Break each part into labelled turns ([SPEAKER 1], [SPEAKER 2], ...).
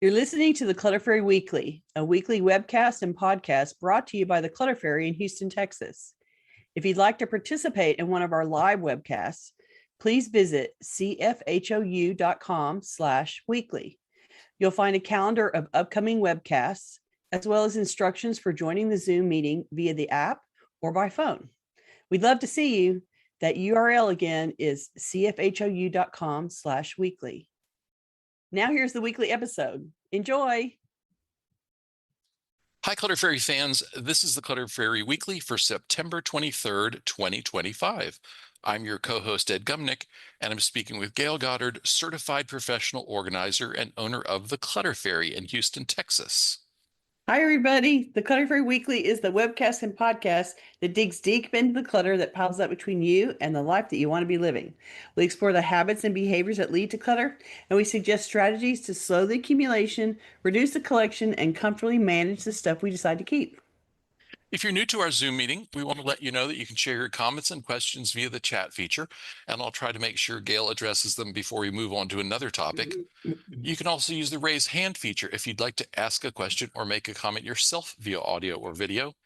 [SPEAKER 1] You're listening to the Clutter Fairy Weekly, a weekly webcast and podcast brought to you by the Clutter Fairy in Houston, Texas. If you'd like to participate in one of our live webcasts, please visit cfhou.com/weekly. You'll find a calendar of upcoming webcasts, as well as instructions for joining the Zoom meeting via the app or by phone. We'd love to see you. That URL again is cfhou.com/weekly. Now here's the weekly episode. Enjoy.
[SPEAKER 2] Hi, Clutter Fairy fans. This is the Clutter Fairy Weekly for September 23rd, 2025. I'm your co-host, Ed Gumnick, and I'm speaking with Gayle Goddard, certified professional organizer and owner of the Clutter Fairy in Houston, Texas.
[SPEAKER 1] Hi, everybody. The Clutter Fairy Weekly is the webcast and podcast that digs deep into the clutter that piles up between you and the life that you want to be living. We explore the habits and behaviors that lead to clutter, and we suggest strategies to slow the accumulation, reduce the collection, and comfortably manage the stuff we decide to keep.
[SPEAKER 2] If you're new to our Zoom meeting, we want to let you know that you can share your comments and questions via the chat feature, and I'll try to make sure Gayle addresses them before we move on to another topic. You can also use the raise hand feature if you'd like to ask a question or make a comment yourself via audio or video.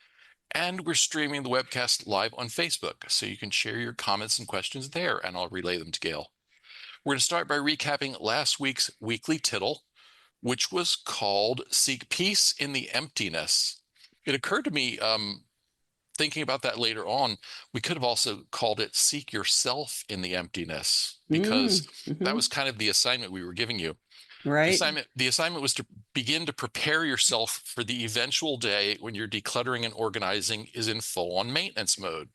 [SPEAKER 2] And we're streaming the webcast live on Facebook, so you can share your comments and questions there, and I'll relay them to Gayle. We're going to start by recapping last week's weekly tittle, which was called Seek Peace in the Emptiness. It occurred to me, thinking about that later on, we could have also called it Seek Yourself in the Emptiness, because that was kind of the assignment we were giving you.
[SPEAKER 1] Right.
[SPEAKER 2] The assignment was to begin to prepare yourself for the eventual day when your decluttering and organizing is in full-on maintenance mode.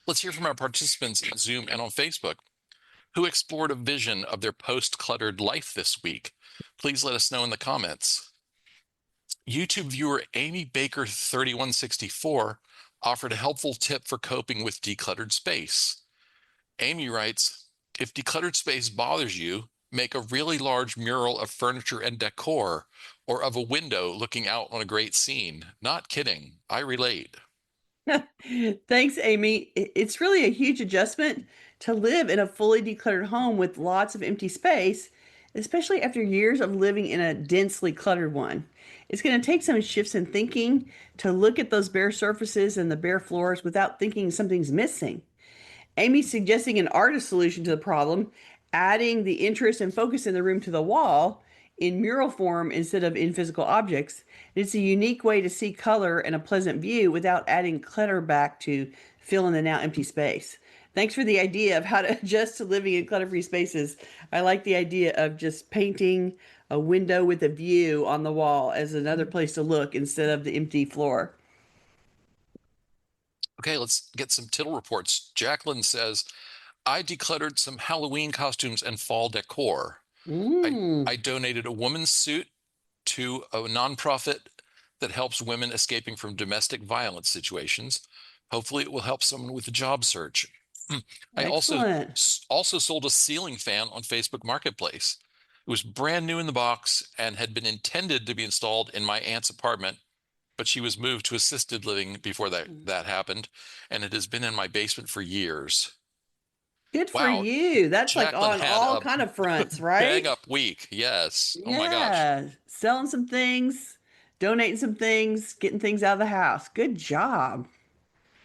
[SPEAKER 2] Let's hear from our participants in Zoom and on Facebook who explored a vision of their post-cluttered life this week. Please let us know in the comments. YouTube viewer Amy Baker 3164 offered a helpful tip for coping with decluttered space. Amy writes, if decluttered space bothers you, make a really large mural of furniture and decor, or of a window looking out on a great scene. Not kidding. I relate.
[SPEAKER 1] Thanks, Amy. It's really a huge adjustment to live in a fully decluttered home with lots of empty space, especially after years of living in a densely cluttered one. It's going to take some shifts in thinking to look at those bare surfaces and the bare floors without thinking something's missing. Amy's suggesting an artist solution to the problem, adding the interest and focus in the room to the wall in mural form instead of in physical objects. It's a unique way to see color and a pleasant view without adding clutter back to fill in the now empty space. Thanks for the idea of how to adjust to living in clutter-free spaces. I like the idea of just painting a window with a view on the wall as another place to look instead of the empty floor.
[SPEAKER 2] Okay, let's get some tittle reports. Jacqueline says, I decluttered some Halloween costumes and fall decor. I donated a woman's suit to a nonprofit that helps women escaping from domestic violence situations. Hopefully it will help someone with a job search. I also sold a ceiling fan on Facebook Marketplace. It was brand new in the box and had been intended to be installed in my aunt's apartment, but she was moved to assisted living before that happened, and it has been in my basement for years.
[SPEAKER 1] Good for you. That's
[SPEAKER 2] Jacqueline
[SPEAKER 1] like on all kind of fronts, right?
[SPEAKER 2] Bang up week. Yes.
[SPEAKER 1] Yeah.
[SPEAKER 2] Oh my gosh.
[SPEAKER 1] Selling some things, donating some things, getting things out of the house. Good job.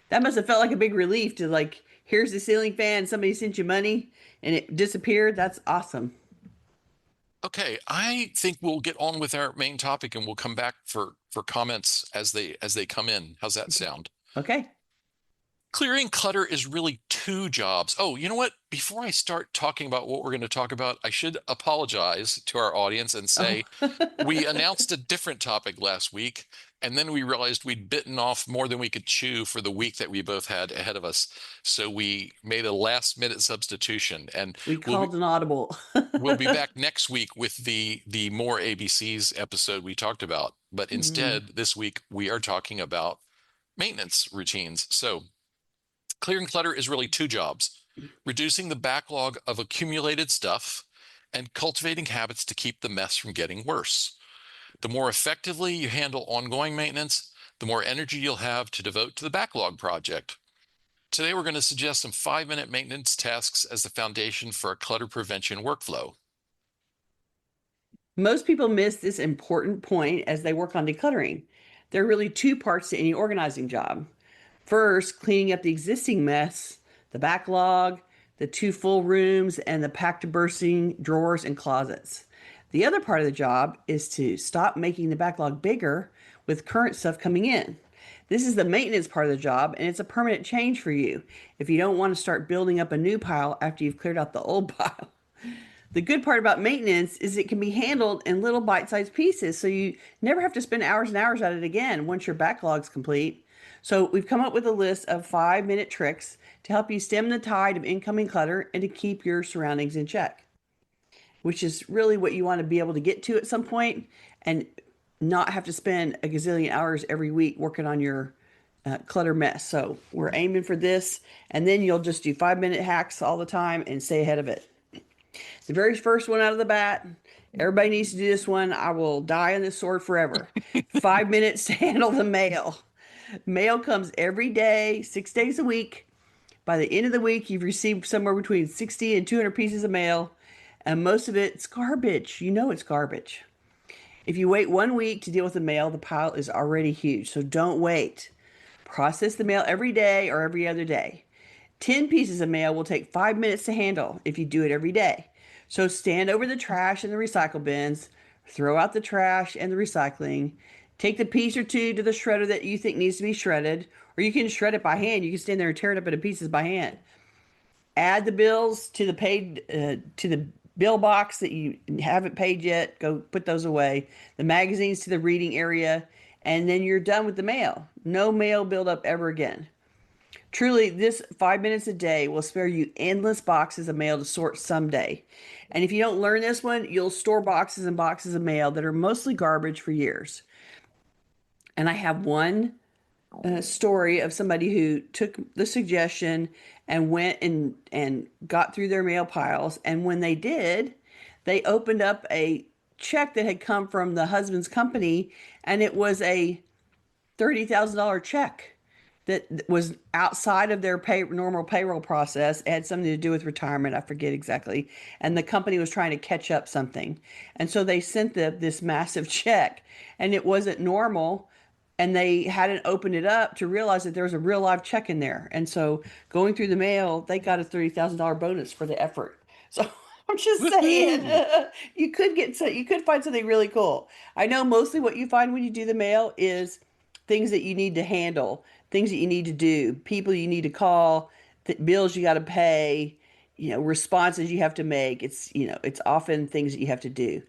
[SPEAKER 1] That must have felt like a big relief to like, here's the ceiling fan, somebody sent you money and it disappeared. That's awesome.
[SPEAKER 2] Okay, I think we'll get on with our main topic and we'll come back for comments as they come in. How's that sound?
[SPEAKER 1] Okay.
[SPEAKER 2] Clearing clutter is really two jobs. Oh, you know what? Before I start talking about what we're going to talk about, I should apologize to our audience and say we announced a different topic last week, and then we realized we'd bitten off more than we could chew for the week that we both had ahead of us. So we made a last-minute substitution, and
[SPEAKER 1] we called an audible.
[SPEAKER 2] We'll be back next week with the more ABCs episode we talked about. But instead, this week we are talking about maintenance routines. So clearing clutter is really two jobs: reducing the backlog of accumulated stuff and cultivating habits to keep the mess from getting worse. The more effectively you handle ongoing maintenance, the more energy you'll have to devote to the backlog project. Today, we're going to suggest some 5-minute maintenance tasks as the foundation for a clutter prevention workflow.
[SPEAKER 1] Most people miss this important point as they work on decluttering. There are really two parts to any organizing job. First, cleaning up the existing mess, the backlog, the two full rooms, and the packed to bursting drawers and closets. The other part of the job is to stop making the backlog bigger with current stuff coming in. This is the maintenance part of the job, and it's a permanent change for you if you don't want to start building up a new pile after you've cleared out the old pile. The good part about maintenance is it can be handled in little bite-sized pieces, so you never have to spend hours and hours at it again once your backlog's complete. So we've come up with a list of 5-minute tricks to help you stem the tide of incoming clutter and to keep your surroundings in check, which is really what you want to be able to get to at some point and not have to spend a gazillion hours every week working on your clutter mess. So we're aiming for this, and then you'll just do 5-minute hacks all the time and stay ahead of it. The very first one out of the bat, everybody needs to do this one. I will die on this sword forever. 5 minutes to handle the mail. Mail comes every day, 6 days a week. By the end of the week, you've received somewhere between 60 and 200 pieces of mail, and most of it's garbage. You know it's garbage. If you wait 1 week to deal with the mail, the pile is already huge, so don't wait. Process the mail every day or every other day. 10 pieces of mail will take 5 minutes to handle if you do it every day. So stand over the trash and the recycle bins, throw out the trash and the recycling, take the piece or two to the shredder that you think needs to be shredded, or you can shred it by hand. You can stand there and tear it up into pieces by hand. Add the bills to the bill box that you haven't paid yet. Go put those away. The magazines to the reading area, and then you're done with the mail. No mail buildup ever again. Truly, this 5 minutes a day will spare you endless boxes of mail to sort someday. And if you don't learn this one, you'll store boxes and boxes of mail that are mostly garbage for years. And I have one story of somebody who took the suggestion and went and got through their mail piles. And when they did, they opened up a check that had come from the husband's company, and it was a $30,000 check that was outside of their normal payroll process. It had something to do with retirement. I forget exactly. And the company was trying to catch up something. And so they sent this massive check, and it wasn't normal. And they hadn't opened it up to realize that there was a real live check in there. And so going through the mail, they got a $30,000 bonus for the effort. So I'm just
[SPEAKER 2] Woohoo!
[SPEAKER 1] saying, you could find something really cool. I know mostly what you find when you do the mail is things that you need to handle, things that you need to do, people you need to call, bills you got to pay, responses you have to make. It's often things that you have to do.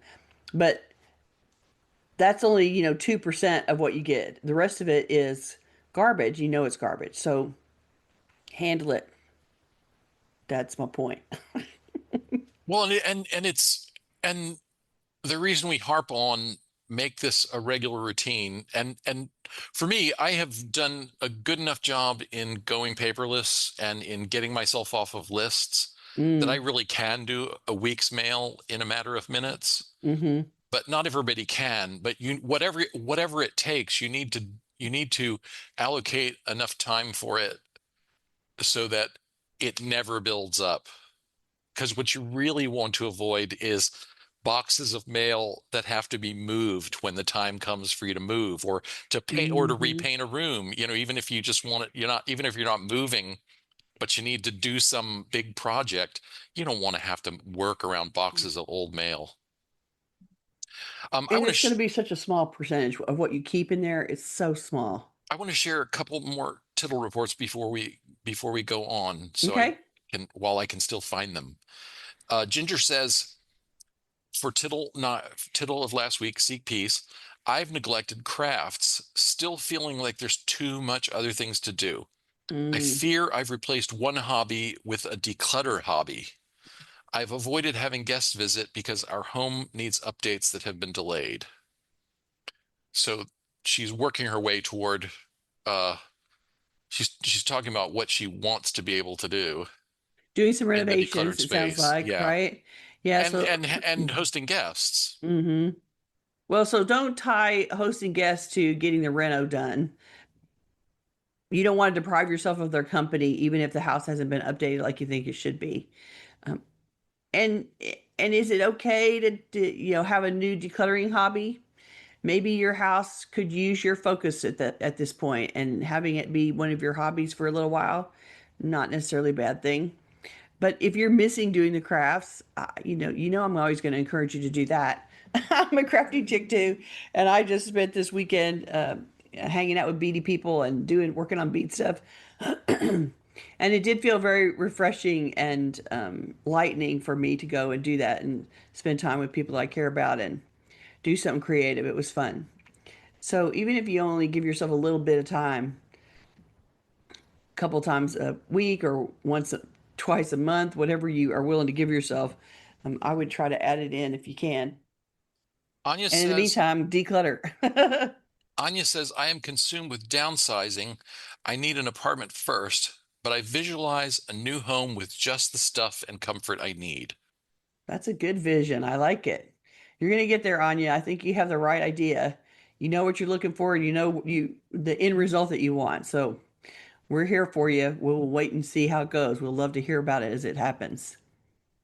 [SPEAKER 1] But that's only, 2% of what you get. The rest of it is garbage. You know it's garbage. So handle it. That's my point.
[SPEAKER 2] Well, and the reason we harp on make this a regular routine, and for me, I have done a good enough job in going paperless and in getting myself off of lists that I
[SPEAKER 1] Mm,
[SPEAKER 2] really can do a week's mail in a matter of minutes.
[SPEAKER 1] mm-hmm.
[SPEAKER 2] But not everybody can. But whatever it takes, you need to allocate enough time for it so that it never builds up. Because what you really want to avoid is boxes of mail that have to be moved when the time comes for you to move or to paint or to
[SPEAKER 1] Mm-hmm.
[SPEAKER 2] repaint a room. Even if you just want it, even if you're not moving, but you need to do some big project, you don't want to have to work around boxes of old mail. I
[SPEAKER 1] And
[SPEAKER 2] want to
[SPEAKER 1] it's going to be such a small percentage of what you keep in there. It's so small.
[SPEAKER 2] I want to share a couple more tittle reports before we go on, so I
[SPEAKER 1] Okay.
[SPEAKER 2] can while I can still find them. Ginger says, for tittle not tittle of last week, seek peace. I've neglected crafts, still feeling like there's too much other things to do. I
[SPEAKER 1] Mm.
[SPEAKER 2] fear I've replaced one hobby with a declutter hobby. I've avoided having guests visit because our home needs updates that have been delayed. So she's working her way toward uh she's talking about what she wants to be able to do
[SPEAKER 1] Doing some
[SPEAKER 2] in the
[SPEAKER 1] renovations,
[SPEAKER 2] decluttered
[SPEAKER 1] it sounds
[SPEAKER 2] space.
[SPEAKER 1] like,
[SPEAKER 2] Yeah.
[SPEAKER 1] right? Yeah.
[SPEAKER 2] And
[SPEAKER 1] So,
[SPEAKER 2] and and hosting guests.
[SPEAKER 1] hmm well, so don't tie hosting guests to getting the reno done. You don't want to deprive yourself of their company, even if the house hasn't been updated like you think it should be. Um, and And is it okay to have a new decluttering hobby? Maybe your house could use your focus at this point, and having it be one of your hobbies for a little while, not necessarily a bad thing. But if you're missing doing the crafts, I'm always going to encourage you to do that. I'm a crafty chick too, and I just spent this weekend hanging out with beady people and working on bead stuff, and it did feel very refreshing and lightening for me to go and do that and spend time with people I care about and do something creative. It was fun. So even if you only give yourself a little bit of time, a couple times a week or twice a month, whatever you are willing to give yourself, I would try to add it in if you can.
[SPEAKER 2] Anya
[SPEAKER 1] And in the
[SPEAKER 2] says,
[SPEAKER 1] meantime, declutter.
[SPEAKER 2] Anya says, I am consumed with downsizing. I need an apartment first, but I visualize a new home with just the stuff and comfort I need.
[SPEAKER 1] That's a good vision. I like it. You're going to get there, Anya. I think you have the right idea. You know what you're looking for, and you know the end result that you want. So we're here for you. We'll wait and see how it goes. We'll love to hear about it as it happens.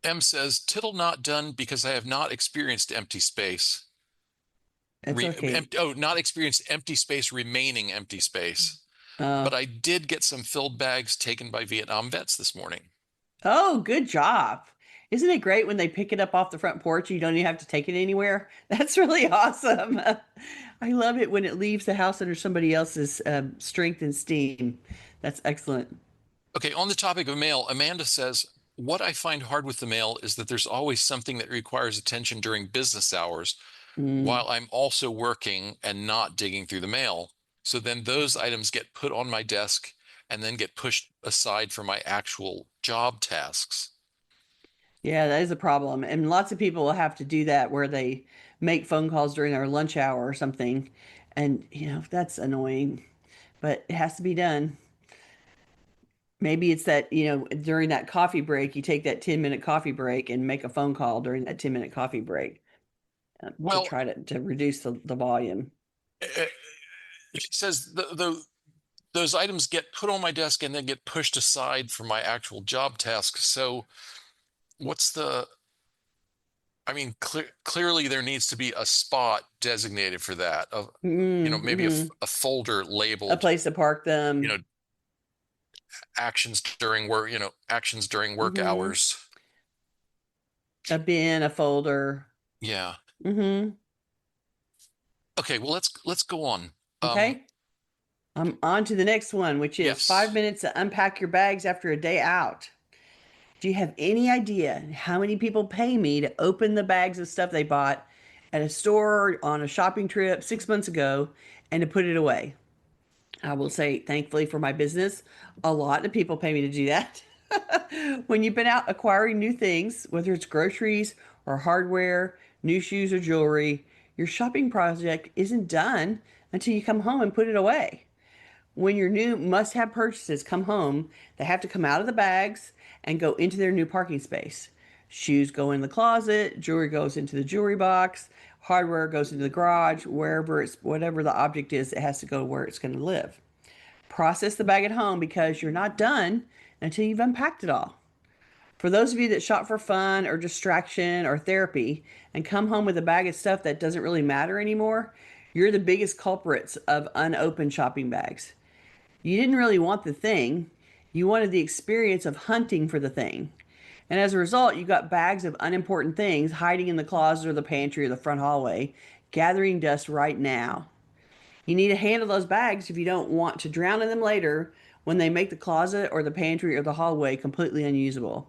[SPEAKER 2] M says, tittle not done because I have not experienced empty space.
[SPEAKER 1] It's okay.
[SPEAKER 2] Not experienced empty space, remaining empty space.
[SPEAKER 1] Uh,
[SPEAKER 2] But I did get some filled bags taken by Vietnam vets this morning.
[SPEAKER 1] oh, good job. Isn't it great when they pick it up off the front porch? You don't even have to take it anywhere. That's really awesome. I love it when it leaves the house under somebody else's strength and steam. That's excellent.
[SPEAKER 2] Okay, on the topic of mail, Amanda says, what I find hard with the mail is that there's always something that requires attention during business hours
[SPEAKER 1] Mm.
[SPEAKER 2] while I'm also working and not digging through the mail. So then those items get put on my desk and then get pushed aside for my actual job tasks.
[SPEAKER 1] Yeah, that is a problem. And lots of people will have to do that where they make phone calls during their lunch hour or something. And, that's annoying, but it has to be done. Maybe it's that, during that coffee break, you take that 10-minute coffee break and make a phone call during that 10-minute coffee break to
[SPEAKER 2] Well,
[SPEAKER 1] try to reduce the volume.
[SPEAKER 2] she says those items get put on my desk and then get pushed aside for my actual job tasks. So what's the I mean, clearly there needs to be a spot designated for that. Of maybe
[SPEAKER 1] Mm-hmm.
[SPEAKER 2] a folder
[SPEAKER 1] A
[SPEAKER 2] labeled,
[SPEAKER 1] place to park
[SPEAKER 2] you
[SPEAKER 1] them.
[SPEAKER 2] know, actions during work, actions during work
[SPEAKER 1] Mm-hmm.
[SPEAKER 2] hours.
[SPEAKER 1] A bin, a folder.
[SPEAKER 2] Yeah.
[SPEAKER 1] Mm-hmm.
[SPEAKER 2] Okay, well let's go on. Um,
[SPEAKER 1] Okay. I'm on to the next one, which is five
[SPEAKER 2] yes.
[SPEAKER 1] minutes to unpack your bags after a day out. Do you have any idea how many people pay me to open the bags of stuff they bought at a store or on a shopping trip 6 months ago and to put it away? I will say, thankfully for my business, a lot of people pay me to do that. When you've been out acquiring new things, whether it's groceries or hardware, new shoes or jewelry, your shopping project isn't done until you come home and put it away. When your new must have purchases come home, they have to come out of the bags and go into their new parking space. Shoes go in the closet, jewelry goes into the jewelry box, hardware goes into the garage, whatever the object is, it has to go where it's going to live. Process the bag at home because you're not done until you've unpacked it all. For those of you that shop for fun or distraction or therapy and come home with a bag of stuff that doesn't really matter anymore, you're the biggest culprits of unopened shopping bags. You didn't really want the thing, you wanted the experience of hunting for the thing. And as a result, you got bags of unimportant things hiding in the closet or the pantry or the front hallway, gathering dust right now. You need to handle those bags if you don't want to drown in them later when they make the closet or the pantry or the hallway completely unusable.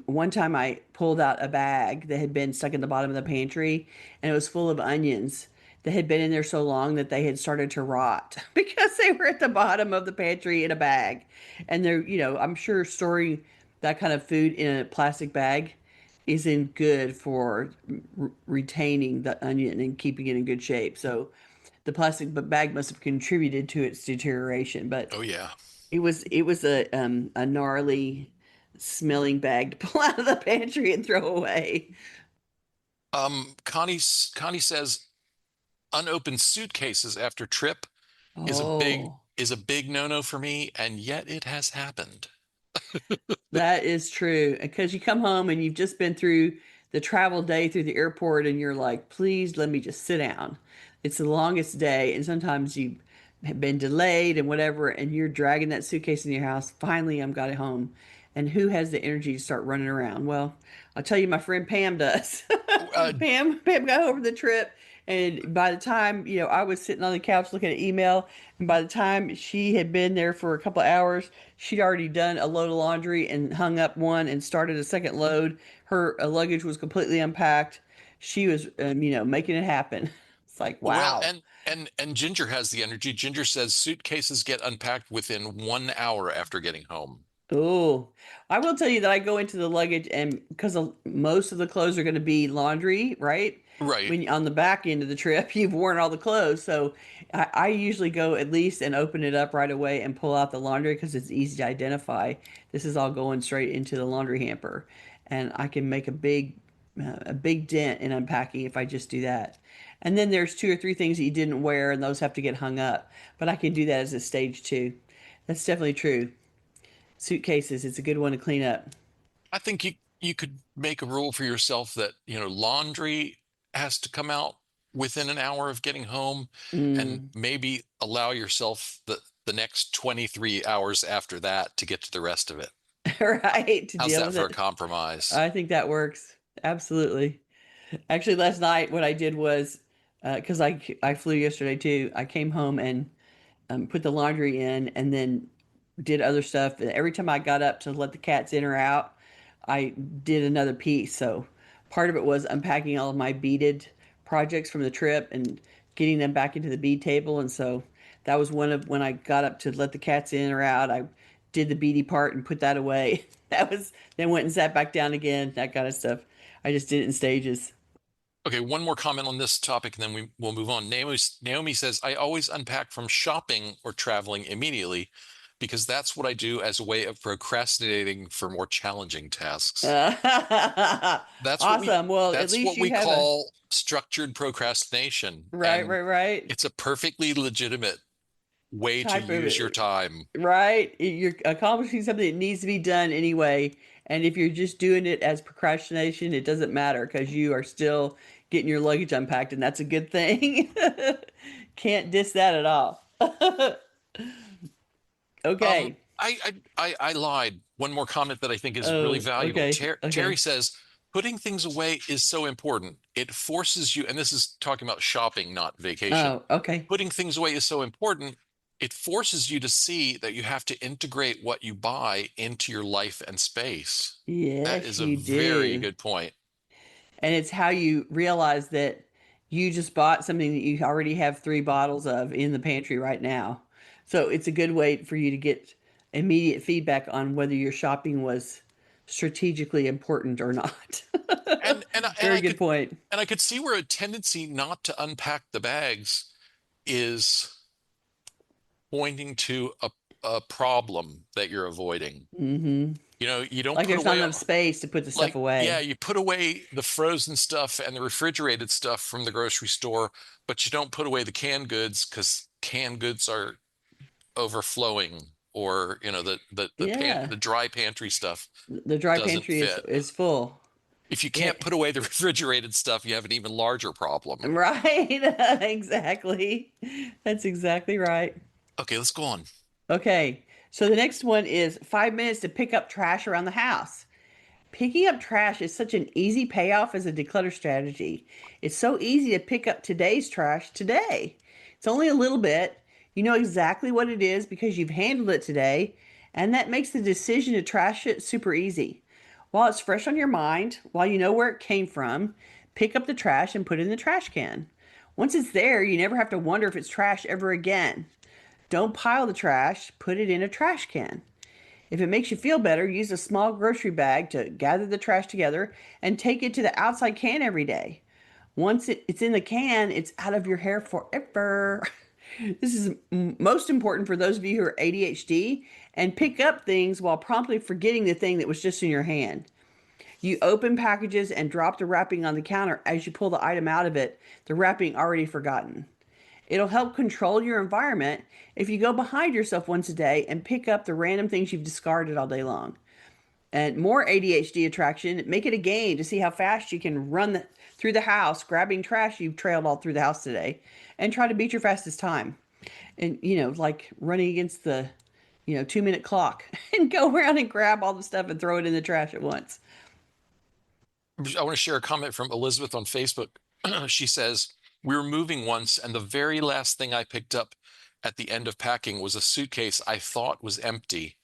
[SPEAKER 1] One time I pulled out a bag that had been stuck in the bottom of the pantry and it was full of onions that had been in there so long that they had started to rot because they were at the bottom of the pantry in a bag. And I'm sure storing that kind of food in a plastic bag isn't good for retaining the onion and keeping it in good shape. So the plastic bag must have contributed to its deterioration, but
[SPEAKER 2] Oh yeah.
[SPEAKER 1] it was a gnarly smelling bag to pull out of the pantry and throw away.
[SPEAKER 2] Connie says unopened suitcases after trip
[SPEAKER 1] Oh,
[SPEAKER 2] is a big no-no for me, and yet it has happened.
[SPEAKER 1] that is true. Because you come home and you've just been through the travel day through the airport and you're like, please let me just sit down. It's the longest day, and sometimes you have been delayed and whatever, and you're dragging that suitcase in your house. Finally, I'm got it home. And who has the energy to start running around? Well, I'll tell you, my friend Pam does.
[SPEAKER 2] Uh,
[SPEAKER 1] Pam got over the trip, and by the time, I was sitting on the couch looking at email, and by the time she had been there for a couple of hours, she'd already done a load of laundry and hung up one and started a second load. Her luggage was completely unpacked. She was, making it happen. It's like,
[SPEAKER 2] well,
[SPEAKER 1] wow.
[SPEAKER 2] and Ginger has the energy. Ginger says suitcases get unpacked within 1 hour after getting home.
[SPEAKER 1] Oh, I will tell you that I go into the luggage, and because most of the clothes are going to be laundry, right?
[SPEAKER 2] Right.
[SPEAKER 1] When on the back end of the trip, you've worn all the clothes. So I usually go at least and open it up right away and pull out the laundry because it's easy to identify. This is all going straight into the laundry hamper, and I can make a big dent in unpacking if I just do that. And then there's two or three things that you didn't wear, and those have to get hung up. But I can do that as a stage two. That's definitely true. Suitcases, it's a good one to clean up.
[SPEAKER 2] I think you could make a rule for yourself that, laundry has to come out within an hour of getting home, and
[SPEAKER 1] Mm.
[SPEAKER 2] maybe allow yourself the next 23 hours after that to get to the rest of it.
[SPEAKER 1] Right, to
[SPEAKER 2] How's
[SPEAKER 1] deal
[SPEAKER 2] that
[SPEAKER 1] with
[SPEAKER 2] for a
[SPEAKER 1] it.
[SPEAKER 2] compromise?
[SPEAKER 1] I think that works. Absolutely. Actually, last night, what I did was, because I flew yesterday too, I came home and put the laundry in and then did other stuff. And every time I got up to let the cats in or out, I did another piece. So part of it was unpacking all of my beaded projects from the trip and getting them back into the bead table. And so that was one of when I got up to let the cats in or out, I did the beady part and put that away. That was then went and sat back down again, that kind of stuff. I just did it in stages.
[SPEAKER 2] Okay, one more comment on this topic, and then we'll move on. Naomi says, I always unpack from shopping or traveling immediately because that's what I do as a way of procrastinating for more challenging tasks. That's what we
[SPEAKER 1] Awesome. Well, at
[SPEAKER 2] that's
[SPEAKER 1] least
[SPEAKER 2] what
[SPEAKER 1] you
[SPEAKER 2] we
[SPEAKER 1] have a
[SPEAKER 2] call structured procrastination,
[SPEAKER 1] right,
[SPEAKER 2] and
[SPEAKER 1] right, right
[SPEAKER 2] it's a perfectly legitimate way to
[SPEAKER 1] type of
[SPEAKER 2] use your
[SPEAKER 1] it.
[SPEAKER 2] time.
[SPEAKER 1] Right? You're accomplishing something that needs to be done anyway. And if you're just doing it as procrastination, it doesn't matter because you are still getting your luggage unpacked, and that's a good thing. Can't diss that at all. Okay.
[SPEAKER 2] I lied. One more comment that I think is really
[SPEAKER 1] Oh,
[SPEAKER 2] valuable.
[SPEAKER 1] okay.
[SPEAKER 2] Terry
[SPEAKER 1] Okay.
[SPEAKER 2] says, putting things away is so important. It forces you, and this is talking about shopping, not vacation.
[SPEAKER 1] Oh, okay.
[SPEAKER 2] Putting things away is so important. It forces you to see that you have to integrate what you buy into your life and space. That
[SPEAKER 1] Yes,
[SPEAKER 2] is a
[SPEAKER 1] you
[SPEAKER 2] very
[SPEAKER 1] do.
[SPEAKER 2] good point.
[SPEAKER 1] And it's how you realize that you just bought something that you already have three bottles of in the pantry right now. So it's a good way for you to get immediate feedback on whether your shopping was strategically important or not.
[SPEAKER 2] And and I- and
[SPEAKER 1] Very
[SPEAKER 2] I
[SPEAKER 1] good
[SPEAKER 2] could
[SPEAKER 1] point.
[SPEAKER 2] and I could see where a tendency not to unpack the bags is pointing to a problem that you're avoiding.
[SPEAKER 1] Hmm.
[SPEAKER 2] You don't
[SPEAKER 1] Like
[SPEAKER 2] put
[SPEAKER 1] there's not
[SPEAKER 2] away,
[SPEAKER 1] enough space to put the stuff
[SPEAKER 2] like, yeah,
[SPEAKER 1] away.
[SPEAKER 2] you put away the frozen stuff and the refrigerated stuff from the grocery store, but you don't put away the canned goods because canned goods are overflowing, or
[SPEAKER 1] Yeah.
[SPEAKER 2] the dry pantry stuff
[SPEAKER 1] The dry
[SPEAKER 2] doesn't
[SPEAKER 1] pantry is
[SPEAKER 2] fit.
[SPEAKER 1] is full.
[SPEAKER 2] If you
[SPEAKER 1] Yeah.
[SPEAKER 2] can't put away the refrigerated stuff, you have an even larger problem.
[SPEAKER 1] Right. Exactly. That's exactly right.
[SPEAKER 2] Okay, let's go on.
[SPEAKER 1] Okay. So the next one is 5 minutes to pick up trash around the house. Picking up trash is such an easy payoff as a declutter strategy. It's so easy to pick up today's trash today. It's only a little bit. You know exactly what it is because you've handled it today, and that makes the decision to trash it super easy. While it's fresh on your mind, while you know where it came from, pick up the trash and put it in the trash can. Once it's there, you never have to wonder if it's trash ever again. Don't pile the trash, put it in a trash can. If it makes you feel better, use a small grocery bag to gather the trash together and take it to the outside can every day. Once it's in the can, it's out of your hair forever. This is most important for those of you who are ADHD and pick up things while promptly forgetting the thing that was just in your hand. You open packages and drop the wrapping on the counter as you pull the item out of it, the wrapping already forgotten. It'll help control your environment if you go behind yourself once a day and pick up the random things you've discarded all day long. And more ADHD attraction, make it a game to see how fast you can through the house, grabbing trash you've trailed all through the house today, and try to beat your fastest time. And, like running against the, 2-minute clock and go around and grab all the stuff and throw it in the trash at once.
[SPEAKER 2] I want to share a comment from Elizabeth on Facebook. She says, "We were moving once, and the very last thing I picked up at the end of packing was a suitcase I thought was empty.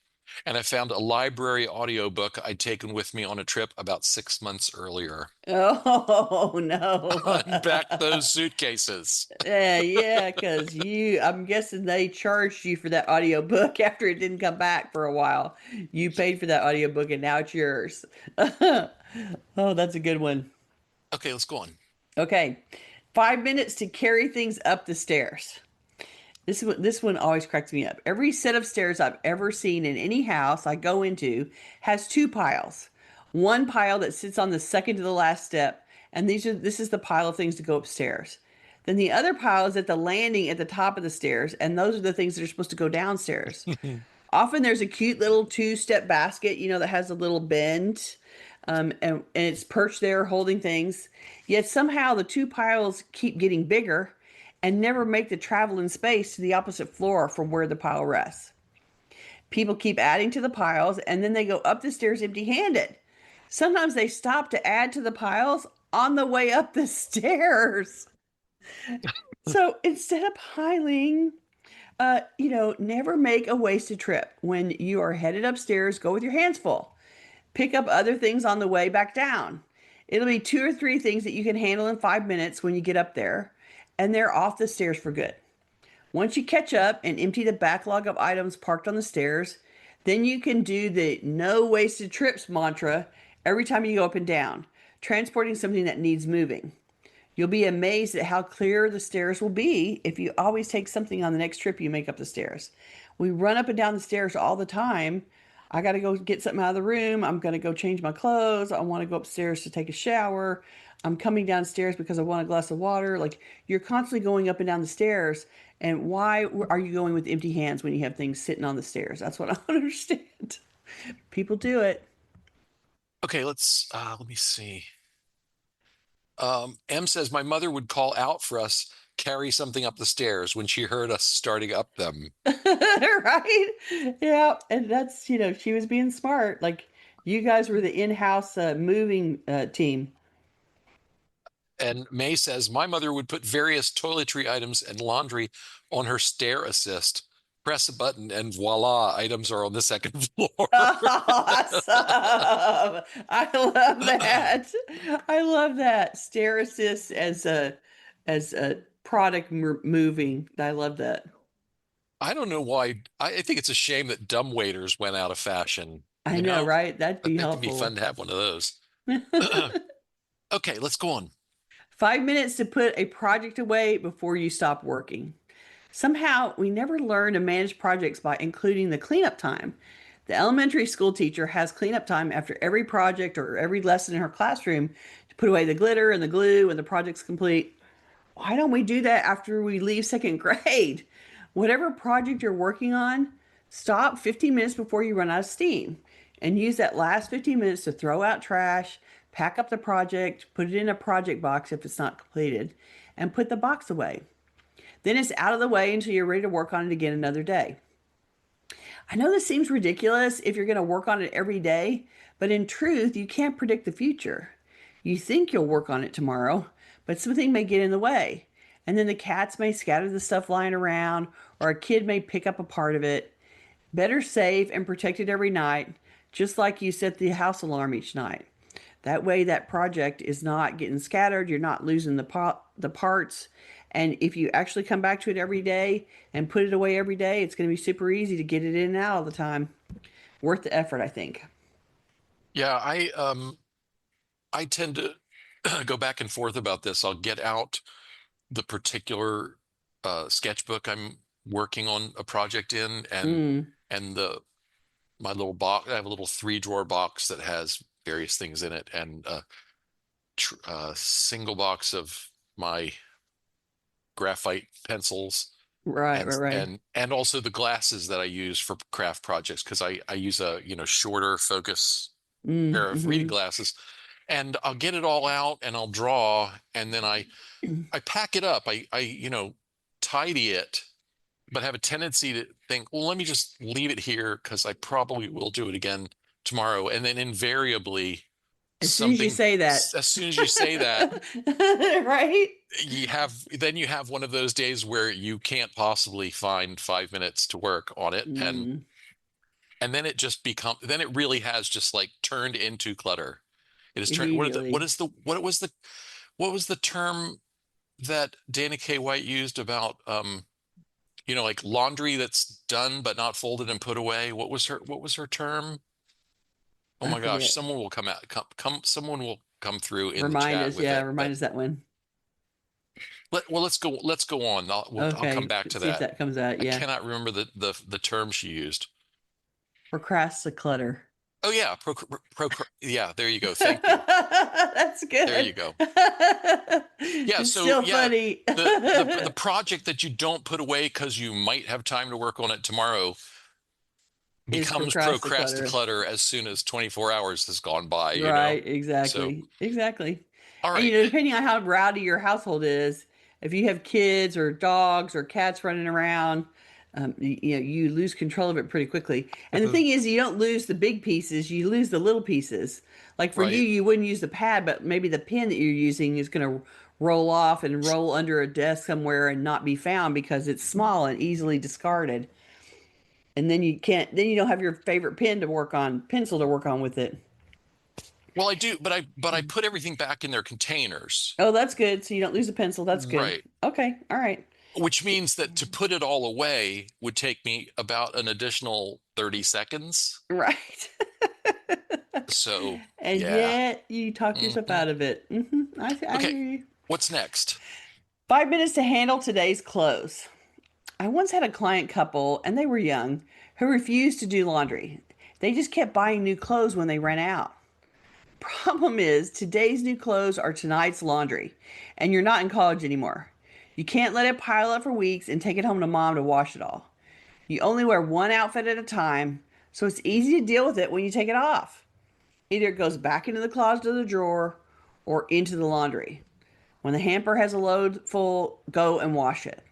[SPEAKER 2] And I found a library audiobook I'd taken with me on a trip about 6 months earlier."
[SPEAKER 1] Oh, no.
[SPEAKER 2] Unpack those suitcases.
[SPEAKER 1] Yeah, because I'm guessing they charged you for that audiobook after it didn't come back for a while. You paid for that audiobook and now it's yours. Oh, that's a good one.
[SPEAKER 2] Okay, let's go on.
[SPEAKER 1] Okay. 5 minutes to carry things up the stairs. This one always cracks me up. Every set of stairs I've ever seen in any house I go into has two piles. One pile that sits on the second to the last step, and this is the pile of things to go upstairs. Then the other pile is at the landing at the top of the stairs, and those are the things that are supposed to go downstairs. Often there's a cute little two-step basket, that has a little bend, and it's perched there holding things. Yet somehow the two piles keep getting bigger and never make the travel in space to the opposite floor from where the pile rests. People keep adding to the piles and then they go up the stairs empty handed. Sometimes they stop to add to the piles on the way up the stairs. So instead of piling, never make a wasted trip. When you are headed upstairs, go with your hands full. Pick up other things on the way back down. It'll be 2 or 3 things that you can handle in 5 minutes when you get up there, and they're off the stairs for good. Once you catch up and empty the backlog of items parked on the stairs, then you can do the no wasted trips mantra every time you go up and down, transporting something that needs moving. You'll be amazed at how clear the stairs will be if you always take something on the next trip you make up the stairs. We run up and down the stairs all the time. I got to go get something out of the room. I'm going to go change my clothes. I want to go upstairs to take a shower. I'm coming downstairs because I want a glass of water. Like you're constantly going up and down the stairs. And why are you going with empty hands when you have things sitting on the stairs? That's what I don't understand. People do it.
[SPEAKER 2] Okay, let me see. M says my mother would call out for us carry something up the stairs when she heard us starting up them.
[SPEAKER 1] Right? Yeah. And that's, she was being smart. Like you guys were the in-house moving team.
[SPEAKER 2] And May says my mother would put various toiletry items and laundry on her stair assist. Press a button and voila, items are on the second floor.
[SPEAKER 1] Awesome. I love that. I love that. Stair assist as a product moving. I love that.
[SPEAKER 2] I don't know why. I think it's a shame that dumb waiters went out of fashion,
[SPEAKER 1] I
[SPEAKER 2] you
[SPEAKER 1] know,
[SPEAKER 2] know?
[SPEAKER 1] right? That'd
[SPEAKER 2] I
[SPEAKER 1] be
[SPEAKER 2] think it'd be fun
[SPEAKER 1] helpful.
[SPEAKER 2] to have one of those. Okay, let's go on.
[SPEAKER 1] 5 minutes to put a project away before you stop working. Somehow, we never learn to manage projects by including the cleanup time. The elementary school teacher has cleanup time after every project or every lesson in her classroom to put away the glitter and the glue when the project's complete. Why don't we do that after we leave second grade? Whatever project you're working on, stop 15 minutes before you run out of steam and use that last 15 minutes to throw out trash, pack up the project, put it in a project box if it's not completed, and put the box away. Then it's out of the way until you're ready to work on it again another day. I know this seems ridiculous if you're going to work on it every day, but in truth, you can't predict the future. You think you'll work on it tomorrow, but something may get in the way. And then the cats may scatter the stuff lying around, or a kid may pick up a part of it. Better safe and protected every night, just like you set the house alarm each night. That way, that project is not getting scattered. You're not losing the parts. And if you actually come back to it every day and put it away every day, it's going to be super easy to get it in and out all the time. Worth the effort, I think.
[SPEAKER 2] Yeah, I tend to go back and forth about this. I'll get out the particular sketchbook I'm working on a project in,
[SPEAKER 1] Mm,
[SPEAKER 2] and the my little box. I have a little 3 drawer box that has various things in it, and a single box of my graphite pencils,
[SPEAKER 1] right,
[SPEAKER 2] and
[SPEAKER 1] right, right.
[SPEAKER 2] also the glasses that I use for craft projects because I use a shorter focus pair of reading
[SPEAKER 1] Mm-hmm.
[SPEAKER 2] glasses, and I'll get it all out and I'll draw, and then I pack it up. I tidy it, but have a tendency to think, well, let me just leave it here because I probably will do it again tomorrow. And then invariably
[SPEAKER 1] As soon as you
[SPEAKER 2] something,
[SPEAKER 1] say that.
[SPEAKER 2] as soon as you say that,
[SPEAKER 1] Right?
[SPEAKER 2] you have one of those days where you can't possibly find 5 minutes to work on it.
[SPEAKER 1] Mm,
[SPEAKER 2] And then then it really has just like turned into clutter. It has turned,
[SPEAKER 1] immediately.
[SPEAKER 2] what was the term that Dana K. White used about, like laundry that's done but not folded and put away. What was her term? Oh
[SPEAKER 1] I
[SPEAKER 2] my gosh,
[SPEAKER 1] forget.
[SPEAKER 2] someone will someone will come through in the
[SPEAKER 1] Remind
[SPEAKER 2] chat
[SPEAKER 1] us.
[SPEAKER 2] with
[SPEAKER 1] Yeah,
[SPEAKER 2] it.
[SPEAKER 1] remind
[SPEAKER 2] But
[SPEAKER 1] us that one.
[SPEAKER 2] let's go on. I'll come
[SPEAKER 1] Okay.
[SPEAKER 2] back to
[SPEAKER 1] See if
[SPEAKER 2] that.
[SPEAKER 1] that comes out.
[SPEAKER 2] I
[SPEAKER 1] Yeah.
[SPEAKER 2] cannot remember the term she used.
[SPEAKER 1] Procrastinator.
[SPEAKER 2] Oh yeah, yeah, there you go. Thank you.
[SPEAKER 1] That's
[SPEAKER 2] There you
[SPEAKER 1] good.
[SPEAKER 2] go. Yeah,
[SPEAKER 1] It's
[SPEAKER 2] so
[SPEAKER 1] still
[SPEAKER 2] yeah,
[SPEAKER 1] funny.
[SPEAKER 2] the project that you don't put away because you might have time to work on it tomorrow
[SPEAKER 1] Is
[SPEAKER 2] becomes
[SPEAKER 1] procrastinator.
[SPEAKER 2] procrastinator as soon as 24 hours has gone by.
[SPEAKER 1] Right,
[SPEAKER 2] So,
[SPEAKER 1] exactly. Exactly.
[SPEAKER 2] all
[SPEAKER 1] And
[SPEAKER 2] right.
[SPEAKER 1] depending on how rowdy your household is, if you have kids or dogs or cats running around, you lose control of it pretty quickly. And the thing is, you don't lose the big pieces, you lose the little pieces. Like for you,
[SPEAKER 2] Right.
[SPEAKER 1] you wouldn't use the pad, but maybe the pen that you're using is going to roll off and roll under a desk somewhere and not be found because it's small and easily discarded. And then you don't have your favorite pencil to work on with it.
[SPEAKER 2] Well, I do, but I put everything back in their containers.
[SPEAKER 1] Oh, that's good. So you don't lose a pencil. That's good.
[SPEAKER 2] Right.
[SPEAKER 1] Okay. All right.
[SPEAKER 2] Which means that to put it all away would take me about an additional 30 seconds.
[SPEAKER 1] Right.
[SPEAKER 2] So,
[SPEAKER 1] And
[SPEAKER 2] yeah.
[SPEAKER 1] yet you talk yourself
[SPEAKER 2] Mhm.
[SPEAKER 1] out of it. I
[SPEAKER 2] Okay.
[SPEAKER 1] hear you.
[SPEAKER 2] What's next?
[SPEAKER 1] 5 minutes to handle today's clothes. I once had a client couple, and they were young, who refused to do laundry. They just kept buying new clothes when they ran out. Problem is, today's new clothes are tonight's laundry, and you're not in college anymore. You can't let it pile up for weeks and take it home to mom to wash it all. You only wear one outfit at a time, so it's easy to deal with it when you take it off. Either it goes back into the closet or the drawer or into the laundry. When the hamper has a load full, go and wash it.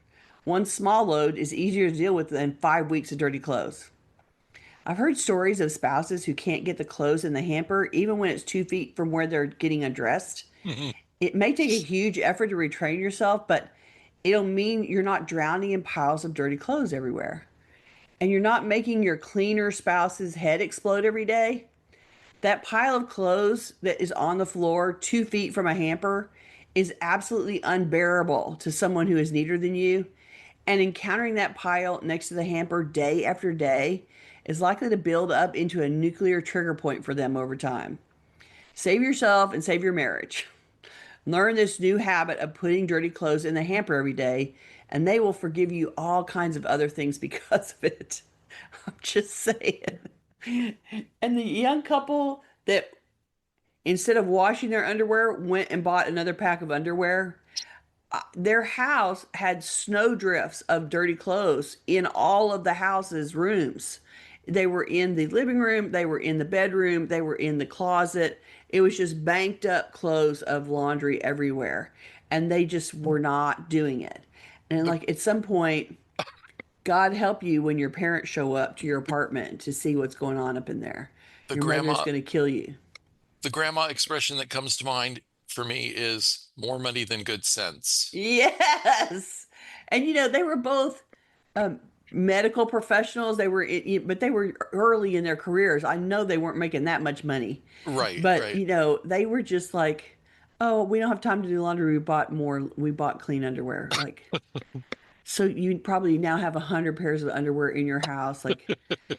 [SPEAKER 1] One small load is easier to deal with than 5 weeks of dirty clothes. I've heard stories of spouses who can't get the clothes in the hamper even when it's 2 feet from where they're getting undressed. It may take a huge effort to retrain yourself, but it'll mean you're not drowning in piles of dirty clothes everywhere. And you're not making your cleaner spouse's head explode every day. That pile of clothes that is on the floor 2 feet from a hamper is absolutely unbearable to someone who is neater than you. And encountering that pile next to the hamper day after day is likely to build up into a nuclear trigger point for them over time. Save yourself and save your marriage. Learn this new habit of putting dirty clothes in the hamper every day, and they will forgive you all kinds of other things because of it. I'm just saying. And the young couple that instead of washing their underwear went and bought another pack of underwear, their house had snowdrifts of dirty clothes in all of the house's rooms. They were in the living room, they were in the bedroom, they were in the closet. It was just banked up clothes of laundry everywhere. And they just were not doing it. And
[SPEAKER 2] The
[SPEAKER 1] like at some point, God help you when your parents show up to your apartment to see what's going on up in there.
[SPEAKER 2] the
[SPEAKER 1] Your mother's
[SPEAKER 2] grandma
[SPEAKER 1] going to kill you.
[SPEAKER 2] the grandma expression that comes to mind for me is more money than good sense.
[SPEAKER 1] Yes. And they were both um, medical professionals. But they were early in their careers. I know they weren't making that much money,
[SPEAKER 2] Right,
[SPEAKER 1] but
[SPEAKER 2] right.
[SPEAKER 1] they were just like, oh, we don't have time to do laundry. We bought clean underwear. Like, so you probably now have 100 pairs of underwear in your house. Like,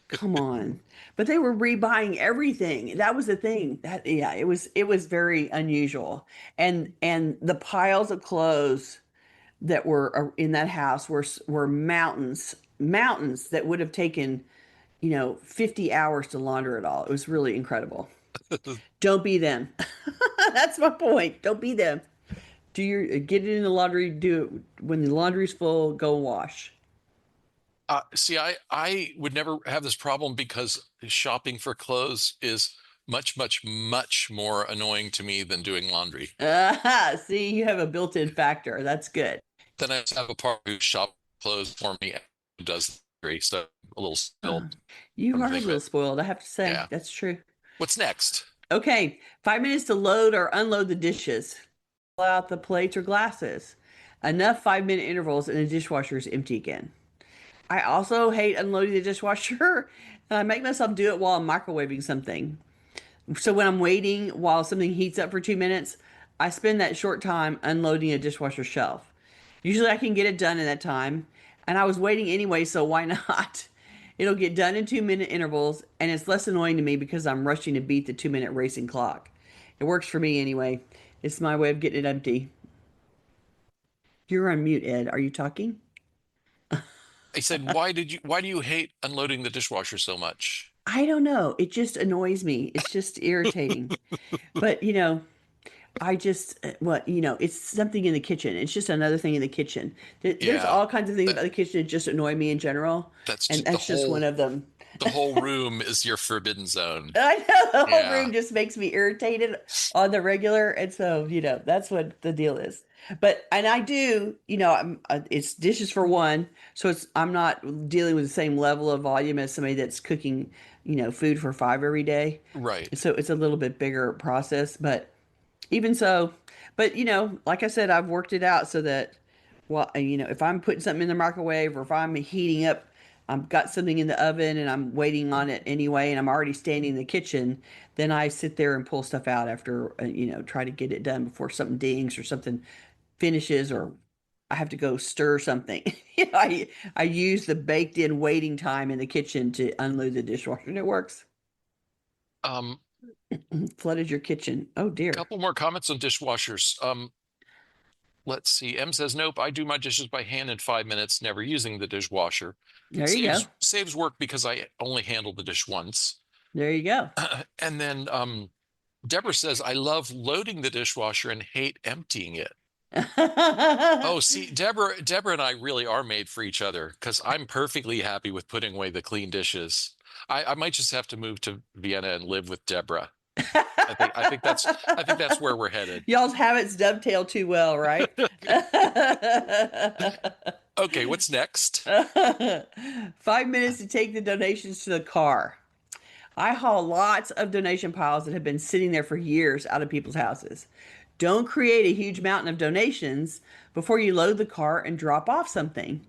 [SPEAKER 1] come on. But they were rebuying everything. That was the thing. That yeah, it was very unusual. And the piles of clothes that were in that house were mountains that would have taken 50 hours to launder it all. It was really incredible. Don't be them. That's my point. Don't be them. Get it in the laundry. Do it when the laundry's full. Go wash.
[SPEAKER 2] See, I would never have this problem because shopping for clothes is Much, much, much more annoying to me than doing laundry.
[SPEAKER 1] See, you have a built-in factor. That's good.
[SPEAKER 2] Then I just have a partner who shops clothes for me and who does laundry, so a little
[SPEAKER 1] Uh,
[SPEAKER 2] spoiled
[SPEAKER 1] you
[SPEAKER 2] from the
[SPEAKER 1] are a
[SPEAKER 2] thing of
[SPEAKER 1] little
[SPEAKER 2] it.
[SPEAKER 1] spoiled, I have to say.
[SPEAKER 2] Yeah.
[SPEAKER 1] That's true.
[SPEAKER 2] What's next?
[SPEAKER 1] Okay, 5 minutes to load or unload the dishes. Pull out the plates or glasses. Enough 5-minute intervals and the dishwasher is empty again. I also hate unloading the dishwasher, and I make myself do it while I'm microwaving something. So when I'm waiting while something heats up for 2 minutes, I spend that short time unloading a dishwasher shelf. Usually I can get it done in that time, and I was waiting anyway, so why not? It'll get done in 2-minute intervals, and it's less annoying to me because I'm rushing to beat the 2-minute racing clock. It works for me anyway. It's my way of getting it empty. You're on mute, Ed. Are you talking?
[SPEAKER 2] I said, why do you hate unloading the dishwasher so much?
[SPEAKER 1] I don't know. It just annoys me. It's just irritating. But, I just, it's something in the kitchen. It's just another thing in the kitchen. There's
[SPEAKER 2] Yeah,
[SPEAKER 1] all kinds of things
[SPEAKER 2] that
[SPEAKER 1] about the kitchen that just annoy me in general,
[SPEAKER 2] that's
[SPEAKER 1] and
[SPEAKER 2] just
[SPEAKER 1] that's just one of them.
[SPEAKER 2] the whole room is your forbidden zone.
[SPEAKER 1] I know the whole
[SPEAKER 2] Yeah,
[SPEAKER 1] room just makes me irritated on the regular, and so that's what the deal is. But and I do, it's dishes for one, so I'm not dealing with the same level of volume as somebody that's cooking, food for five every day.
[SPEAKER 2] right.
[SPEAKER 1] So it's a little bit bigger process, but even so, but like I said, I've worked it out so that, well, if I'm putting something in the microwave or if I'm heating up, I've got something in the oven and I'm waiting on it anyway, and I'm already standing in the kitchen, then I sit there and pull stuff out after, try to get it done before something dings or something finishes or I have to go stir something. I use the baked in waiting time in the kitchen to unload the dishwasher, and it works.
[SPEAKER 2] Um,
[SPEAKER 1] Flooded your kitchen. Oh dear.
[SPEAKER 2] couple more comments on dishwashers. Let's see. M says, nope, I do my dishes by hand in 5 minutes, never using the dishwasher.
[SPEAKER 1] There you go.
[SPEAKER 2] Saves work because I only handle the dish once.
[SPEAKER 1] There you go.
[SPEAKER 2] And then Deborah says, I love loading the dishwasher and hate emptying it. Oh, see, Deborah and I really are made for each other because I'm perfectly happy with putting away the clean dishes. I might just have to move to Vienna and live with Deborah. I think that's where we're headed.
[SPEAKER 1] Y'all's habits dovetail too well, right?
[SPEAKER 2] Okay, what's next?
[SPEAKER 1] 5 minutes to take the donations to the car. I haul lots of donation piles that have been sitting there for years out of people's houses. Don't create a huge mountain of donations before you load the car and drop off something.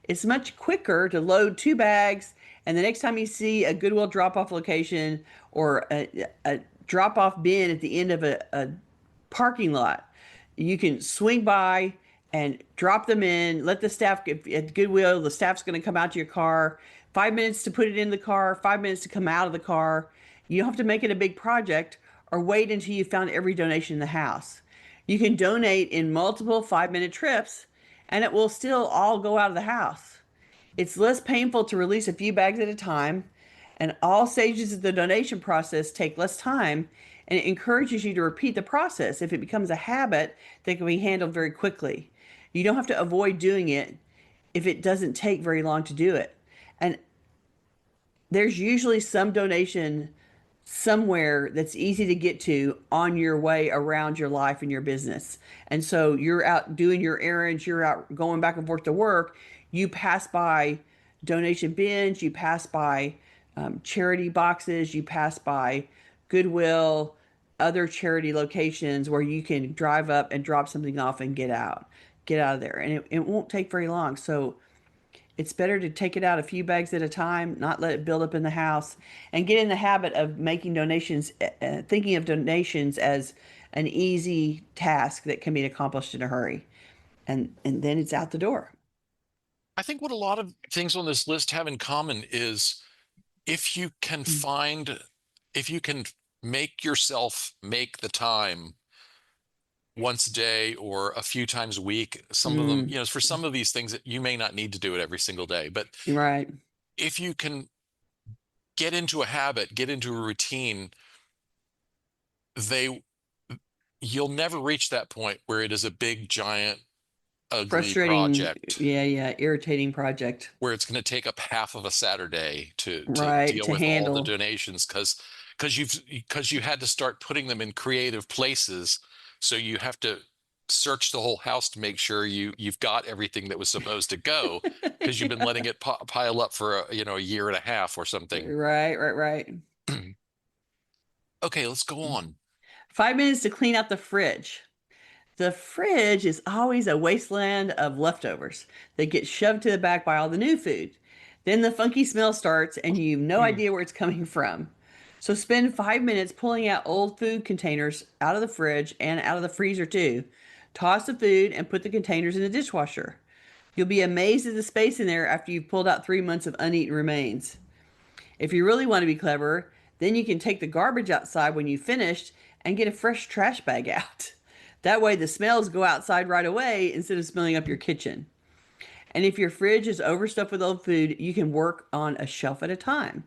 [SPEAKER 1] It's much quicker to load 2 bags, and the next time you see a Goodwill drop off location or a drop off bin at the end of a parking lot, you can swing by and drop them in. Let the staff at Goodwill, the staff's going to come out to your car. 5 minutes to put it in the car, 5 minutes to come out of the car. You don't have to make it a big project or wait until you found every donation in the house. You can donate in multiple 5-minute trips and it will still all go out of the house. It's less painful to release a few bags at a time, and all stages of the donation process take less time, and it encourages you to repeat the process if it becomes a habit that can be handled very quickly. You don't have to avoid doing it if it doesn't take very long to do it. And there's usually some donation somewhere that's easy to get to on your way around your life and your business. And so you're out doing your errands, you're out going back and forth to work, you pass by donation bins, you pass by charity boxes, you pass by Goodwill, other charity locations where you can drive up and drop something off and get out of there. And it won't take very long. So it's better to take it out a few bags at a time, not let it build up in the house, and get in the habit of making donations, thinking of donations as an easy task that can be accomplished in a hurry. And then it's out the door.
[SPEAKER 2] I think what a lot of things on this list have in common is if you can find, if you can make yourself make the time once a day or a few times a week, some of them,
[SPEAKER 1] Mm,
[SPEAKER 2] for some of these things that you may not need to do it every single day, but
[SPEAKER 1] right.
[SPEAKER 2] if you can get into a habit, get into a routine, they you'll never reach that point where it is a big, giant, ugly
[SPEAKER 1] Frustrating.
[SPEAKER 2] project
[SPEAKER 1] Yeah, yeah. Irritating project.
[SPEAKER 2] where it's going to take up half of a Saturday to
[SPEAKER 1] Right.
[SPEAKER 2] deal
[SPEAKER 1] To
[SPEAKER 2] with all the
[SPEAKER 1] handle.
[SPEAKER 2] donations because you had to start putting them in creative places. So you have to search the whole house to make sure you've got everything that was supposed to go because you've been letting it pile up for a year and a half or something.
[SPEAKER 1] Right, right, right.
[SPEAKER 2] Okay, let's go on.
[SPEAKER 1] 5 minutes to clean out the fridge. The fridge is always a wasteland of leftovers that get shoved to the back by all the new food. Then the funky smell starts and you have no idea where it's coming from. So spend 5 minutes pulling out old food containers out of the fridge and out of the freezer too. Toss the food and put the containers in the dishwasher. You'll be amazed at the space in there after you've pulled out 3 months of uneaten remains. If you really want to be clever, then you can take the garbage outside when you've finished and get a fresh trash bag out. That way, the smells go outside right away instead of smelling up your kitchen. And if your fridge is overstuffed with old food, you can work on a shelf at a time.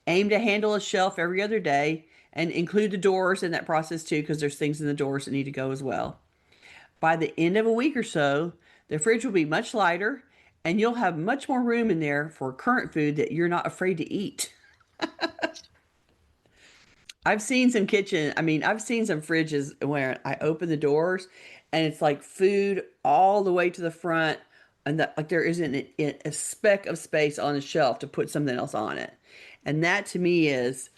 [SPEAKER 1] Aim to handle a shelf every other day and include the doors in that process too, because there's things in the doors that need to go as well. By the end of a week or so, the fridge will be much lighter and you'll have much more room in there for current food that you're not afraid to eat. I've seen some fridges where I open the doors and it's like food all the way to the front and that like there isn't a speck of space on the shelf to put something else on it. And that to me is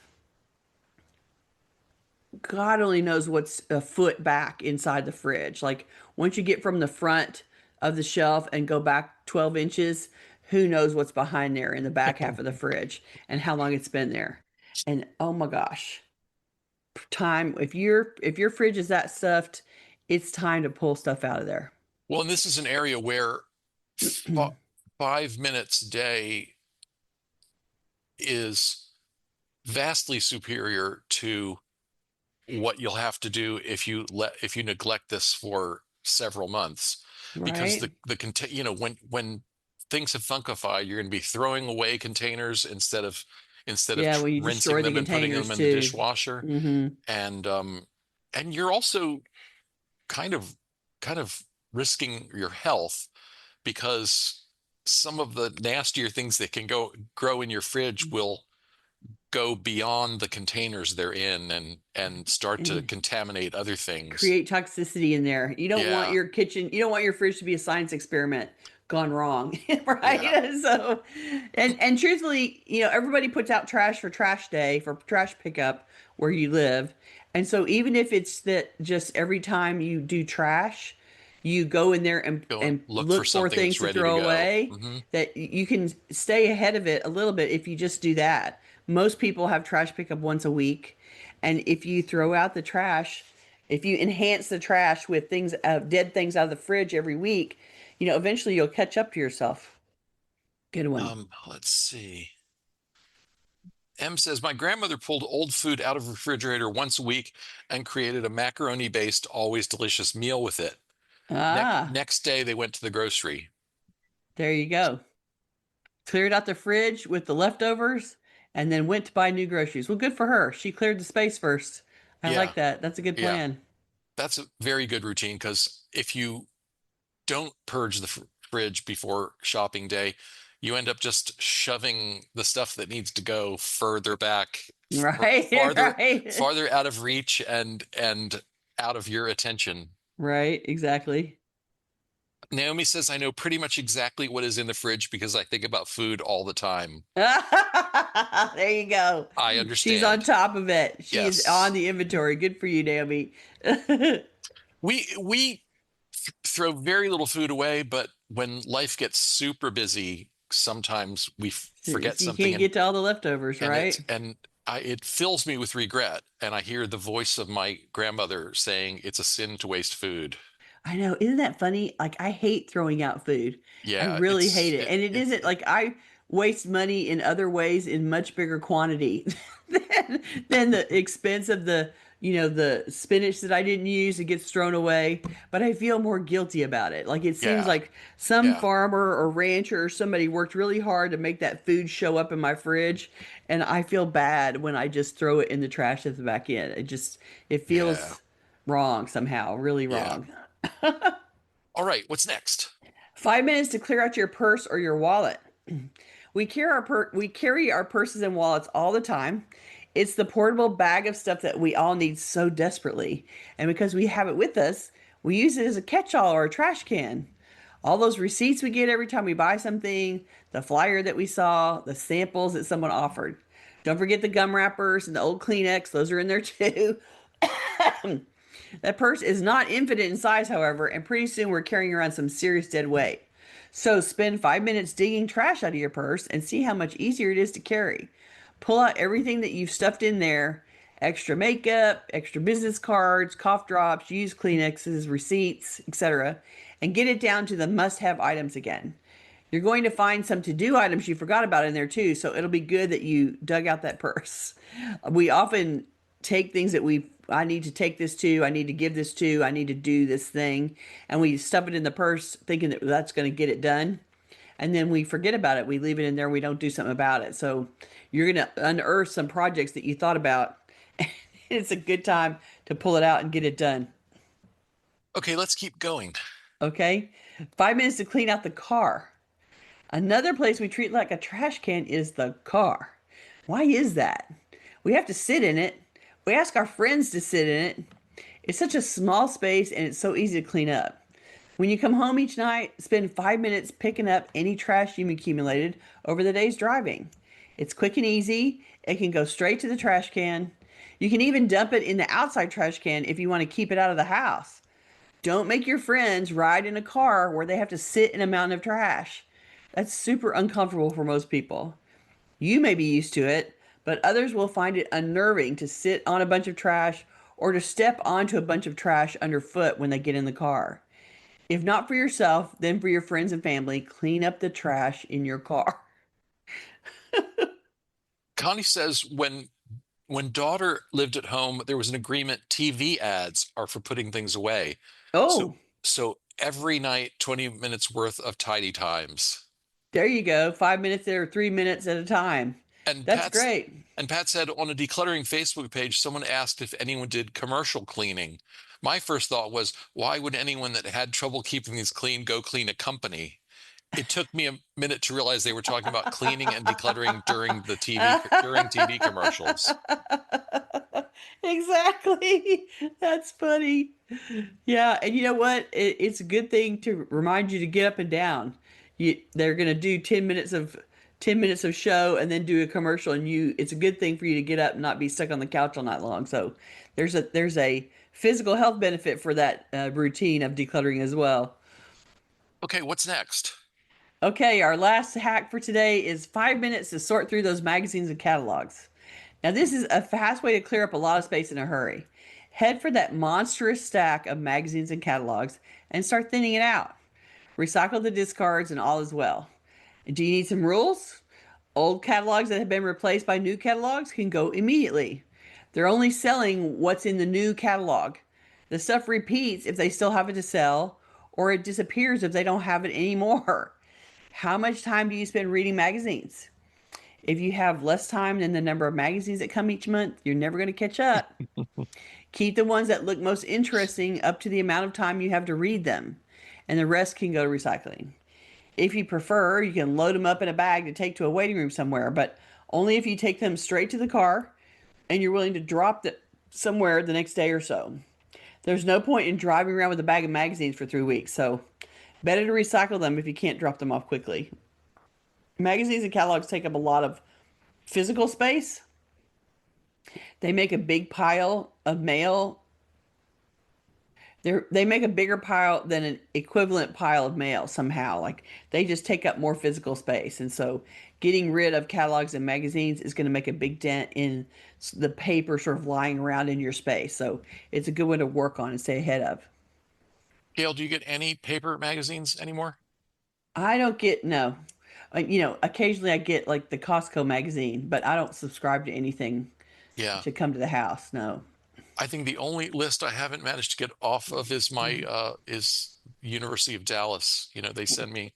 [SPEAKER 1] God only knows what's a foot back inside the fridge. Like once you get from the front of the shelf and go back 12 inches, who knows what's behind there in the back half of the fridge and how long it's been there. And oh my gosh, time if your fridge is that stuffed, it's time to pull stuff out of there.
[SPEAKER 2] Well, and this is an area where 5 minutes a day is vastly superior to what you'll have to do if you neglect this for several months, because
[SPEAKER 1] Right?
[SPEAKER 2] when things have funkified, you're going to be throwing away containers instead of
[SPEAKER 1] Yeah, when you
[SPEAKER 2] rinsing
[SPEAKER 1] destroy the
[SPEAKER 2] them and putting them
[SPEAKER 1] containers
[SPEAKER 2] in the
[SPEAKER 1] too.
[SPEAKER 2] dishwasher.
[SPEAKER 1] Hmm.
[SPEAKER 2] And you're also kind of kind of risking your health because some of the nastier things that can go grow in your fridge will go beyond the containers they're in and start to
[SPEAKER 1] And
[SPEAKER 2] contaminate other things.
[SPEAKER 1] create toxicity in there. You don't want
[SPEAKER 2] Yeah,
[SPEAKER 1] your kitchen, you don't want your fridge to be a science experiment gone wrong,
[SPEAKER 2] yeah.
[SPEAKER 1] right? So, and truthfully, everybody puts out trash for trash day for trash pickup where you live. And so even if it's that just every time you do trash, you go in there and
[SPEAKER 2] Go and
[SPEAKER 1] and
[SPEAKER 2] look for
[SPEAKER 1] look for
[SPEAKER 2] something
[SPEAKER 1] things
[SPEAKER 2] that's
[SPEAKER 1] to
[SPEAKER 2] ready to
[SPEAKER 1] throw
[SPEAKER 2] go.
[SPEAKER 1] away, that you can stay ahead of it a little bit if you just do that. Most people have trash pickup once a week, and if you throw out the trash, if you enhance the trash with things, dead things out of the fridge every week, eventually you'll catch up to yourself. Good one.
[SPEAKER 2] Let's see. M says, my grandmother pulled old food out of the refrigerator once a week and created a macaroni-based, always delicious meal with it.
[SPEAKER 1] Ah,
[SPEAKER 2] Next day, they went to the grocery.
[SPEAKER 1] there you go. Cleared out the fridge with the leftovers and then went to buy new groceries. Well, good for her. She cleared the space first. I like
[SPEAKER 2] Yeah,
[SPEAKER 1] that. That's a good
[SPEAKER 2] yeah.
[SPEAKER 1] plan.
[SPEAKER 2] That's a very good routine because if you don't purge the fridge before shopping day, you end up just shoving the stuff that needs to go further back,
[SPEAKER 1] Right, right,
[SPEAKER 2] farther out of reach and out of your attention.
[SPEAKER 1] right, exactly.
[SPEAKER 2] Naomi says, I know pretty much exactly what is in the fridge because I think about food all the time.
[SPEAKER 1] There you go.
[SPEAKER 2] I
[SPEAKER 1] She's on
[SPEAKER 2] understand.
[SPEAKER 1] top of it. She is on
[SPEAKER 2] Yes.
[SPEAKER 1] the inventory. Good for you, Naomi.
[SPEAKER 2] We throw very little food away, but when life gets super busy, sometimes we
[SPEAKER 1] So
[SPEAKER 2] forget
[SPEAKER 1] you
[SPEAKER 2] something
[SPEAKER 1] can't get to all the leftovers, right?
[SPEAKER 2] it fills me with regret. And I hear the voice of my grandmother saying it's a sin to waste food.
[SPEAKER 1] I know. Isn't that funny? Like I hate throwing out food. I
[SPEAKER 2] Yeah,
[SPEAKER 1] really hate it. And it
[SPEAKER 2] it,
[SPEAKER 1] isn't like I waste money in other ways in much bigger quantity than, than the expense of the spinach that I didn't use. It gets thrown away, but I feel more guilty about it. Like it seems
[SPEAKER 2] yeah,
[SPEAKER 1] like some
[SPEAKER 2] yeah,
[SPEAKER 1] farmer or rancher or somebody worked really hard to make that food show up in my fridge, and I feel bad when I just throw it in the trash at the back end. It
[SPEAKER 2] yeah,
[SPEAKER 1] feels wrong somehow, really
[SPEAKER 2] yeah.
[SPEAKER 1] wrong.
[SPEAKER 2] All right, what's next?
[SPEAKER 1] 5 minutes to clear out your purse or your wallet. We carry our purses and wallets all the time. It's the portable bag of stuff that we all need so desperately. And because we have it with us, we use it as a catch-all or a trash can. All those receipts we get every time we buy something, the flyer that we saw, the samples that someone offered. Don't forget the gum wrappers and the old Kleenex, those are in there too. That purse is not infinite in size, however, and pretty soon we're carrying around some serious dead weight. So spend 5 minutes digging trash out of your purse and see how much easier it is to carry. Pull out everything that you've stuffed in there: extra makeup, extra business cards, cough drops, used Kleenexes, receipts, etc., and get it down to the must have items again. You're going to find some to do items you forgot about in there too, so it'll be good that you dug out that purse. We often take things that I need to take this to, I need to give this to, I need to do this thing, and we stuff it in the purse thinking that that's going to get it done. And then we forget about it. We leave it in there. We don't do something about it. So you're going to unearth some projects that you thought about. It's a good time to pull it out and get it done.
[SPEAKER 2] Okay, let's keep going.
[SPEAKER 1] Okay. 5 minutes to clean out the car. Another place we treat like a trash can is the car. Why is that? We have to sit in it. We ask our friends to sit in it. It's such a small space and it's so easy to clean up. When you come home each night, spend 5 minutes picking up any trash you've accumulated over the day's driving. It's quick and easy. It can go straight to the trash can. You can even dump it in the outside trash can if you want to keep it out of the house. Don't make your friends ride in a car where they have to sit in a mountain of trash. That's super uncomfortable for most people. You may be used to it, but others will find it unnerving to sit on a bunch of trash or to step onto a bunch of trash underfoot when they get in the car. If not for yourself, then for your friends and family, clean up the trash in your car.
[SPEAKER 2] Connie says when daughter lived at home, there was an agreement TV ads are for putting things away. So
[SPEAKER 1] Oh,
[SPEAKER 2] so every night, 20 minutes worth of tidy times.
[SPEAKER 1] there you go. 5 minutes there, 3 minutes at a time.
[SPEAKER 2] And
[SPEAKER 1] That's
[SPEAKER 2] Pat's
[SPEAKER 1] great.
[SPEAKER 2] and Pat said on a decluttering Facebook page, someone asked if anyone did commercial cleaning. My first thought was, why would anyone that had trouble keeping these clean go clean a company? It took me a minute to realize they were talking about cleaning and decluttering during TV commercials.
[SPEAKER 1] Exactly. That's funny. Yeah, and you know what? It's a good thing to remind you to get up and down. They're gonna do 10 minutes of show and then do a commercial, and it's a good thing for you to get up and not be stuck on the couch all night long. So there's a physical health benefit for that routine of decluttering as well.
[SPEAKER 2] Okay, what's next?
[SPEAKER 1] Okay, our last hack for today is 5 minutes to sort through those magazines and catalogs. Now, this is a fast way to clear up a lot of space in a hurry. Head for that monstrous stack of magazines and catalogs and start thinning it out. Recycle the discards and all is well. Do you need some rules? Old catalogs that have been replaced by new catalogs can go immediately. They're only selling what's in the new catalog. The stuff repeats if they still have it to sell, or it disappears if they don't have it anymore. How much time do you spend reading magazines? If you have less time than the number of magazines that come each month, you're never going to catch up. Keep the ones that look most interesting up to the amount of time you have to read them, and the rest can go to recycling. If you prefer, you can load them up in a bag to take to a waiting room somewhere, but only if you take them straight to the car and you're willing to drop them somewhere the next day or so. There's no point in driving around with a bag of magazines for 3 weeks, so better to recycle them if you can't drop them off quickly. Magazines and catalogs take up a lot of physical space. They make a big pile of mail. They make a bigger pile than an equivalent pile of mail somehow. Like they just take up more physical space. And so getting rid of catalogs and magazines is going to make a big dent in the paper sort of lying around in your space. So it's a good one to work on and stay ahead of.
[SPEAKER 2] Gail, do you get any paper magazines anymore?
[SPEAKER 1] I don't get, no. Occasionally I get like the Costco magazine, but I don't subscribe to anything
[SPEAKER 2] Yeah.
[SPEAKER 1] to come to the house. No.
[SPEAKER 2] I think the only list I haven't managed to get off of is my is University of Dallas. They send me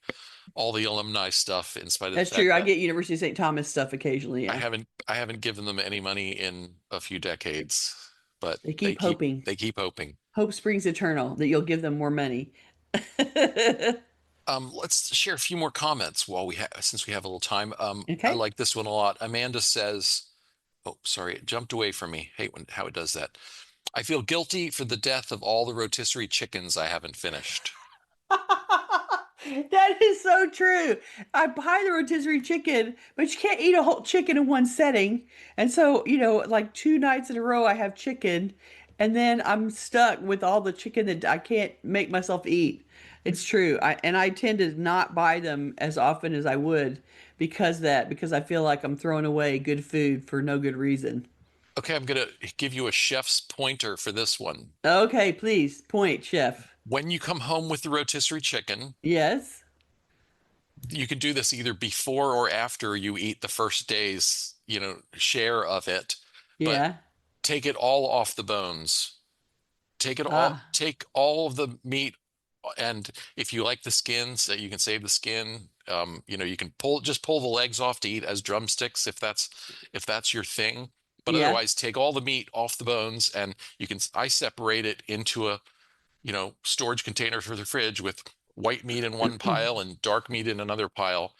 [SPEAKER 2] all the alumni stuff in spite of the
[SPEAKER 1] That's true.
[SPEAKER 2] fact
[SPEAKER 1] I
[SPEAKER 2] that
[SPEAKER 1] get University of St. Thomas stuff occasionally.
[SPEAKER 2] I
[SPEAKER 1] Yeah.
[SPEAKER 2] haven't I haven't given them any money in a few decades, but
[SPEAKER 1] They
[SPEAKER 2] they
[SPEAKER 1] keep
[SPEAKER 2] keep
[SPEAKER 1] hoping.
[SPEAKER 2] they keep hoping.
[SPEAKER 1] Hope springs eternal that you'll give them more money.
[SPEAKER 2] Let's share a few more comments since we have a little time. I
[SPEAKER 1] Okay.
[SPEAKER 2] like this one a lot. Amanda says, Oh, sorry, it jumped away from me. Hate when how it does that. I feel guilty for the death of all the rotisserie chickens I haven't finished.
[SPEAKER 1] That is so true. I buy the rotisserie chicken, but you can't eat a whole chicken in one setting. And so, like 2 nights in a row, I have chicken, and then I'm stuck with all the chicken that I can't make myself eat. It's true. I tend to not buy them as often as I would because I feel like I'm throwing away good food for no good reason.
[SPEAKER 2] Okay, I'm gonna give you a chef's pointer for this one.
[SPEAKER 1] Okay, please point, chef.
[SPEAKER 2] When you come home with the rotisserie chicken,
[SPEAKER 1] Yes.
[SPEAKER 2] you can do this either before or after you eat the first day's, share of it, but
[SPEAKER 1] Yeah.
[SPEAKER 2] take it all off the bones.
[SPEAKER 1] Ah,
[SPEAKER 2] Take all of the meat, and if you like the skins, you can save the skin. You can pull the legs off to eat as drumsticks if that's your thing. But
[SPEAKER 1] yeah.
[SPEAKER 2] otherwise, take all the meat off the bones, and I separate it into a, storage container for the fridge with white meat in one pile and dark meat in another pile.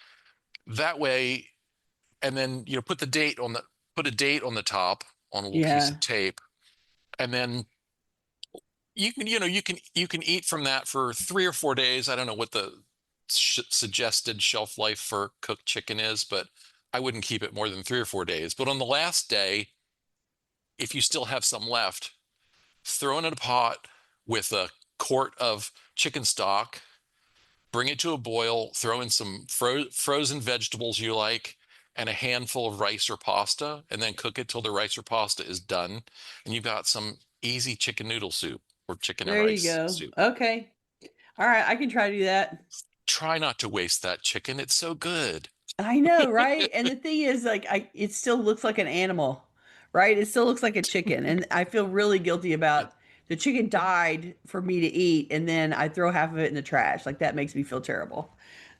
[SPEAKER 2] That way, and then put a date on the top on a little piece
[SPEAKER 1] Yeah.
[SPEAKER 2] of tape, and then you can eat from that for 3 or 4 days. I don't know what the suggested shelf life for cooked chicken is, but I wouldn't keep it more than 3 or 4 days. But on the last day, if you still have some left, throw it in a pot with a quart of chicken stock, bring it to a boil, throw in some frozen vegetables you like, and a handful of rice or pasta, and then cook it till the rice or pasta is done. And you've got some easy chicken noodle soup or chicken and
[SPEAKER 1] There you
[SPEAKER 2] rice
[SPEAKER 1] go.
[SPEAKER 2] soup.
[SPEAKER 1] Okay. All right, I can try to do that.
[SPEAKER 2] Try not to waste that chicken. It's so good.
[SPEAKER 1] I know, right? And the thing is, like, it still looks like an animal, right? It still looks like a chicken, and I feel really guilty
[SPEAKER 2] It,
[SPEAKER 1] about the chicken died for me to eat, and then I throw half of it in the trash. Like that makes me feel terrible.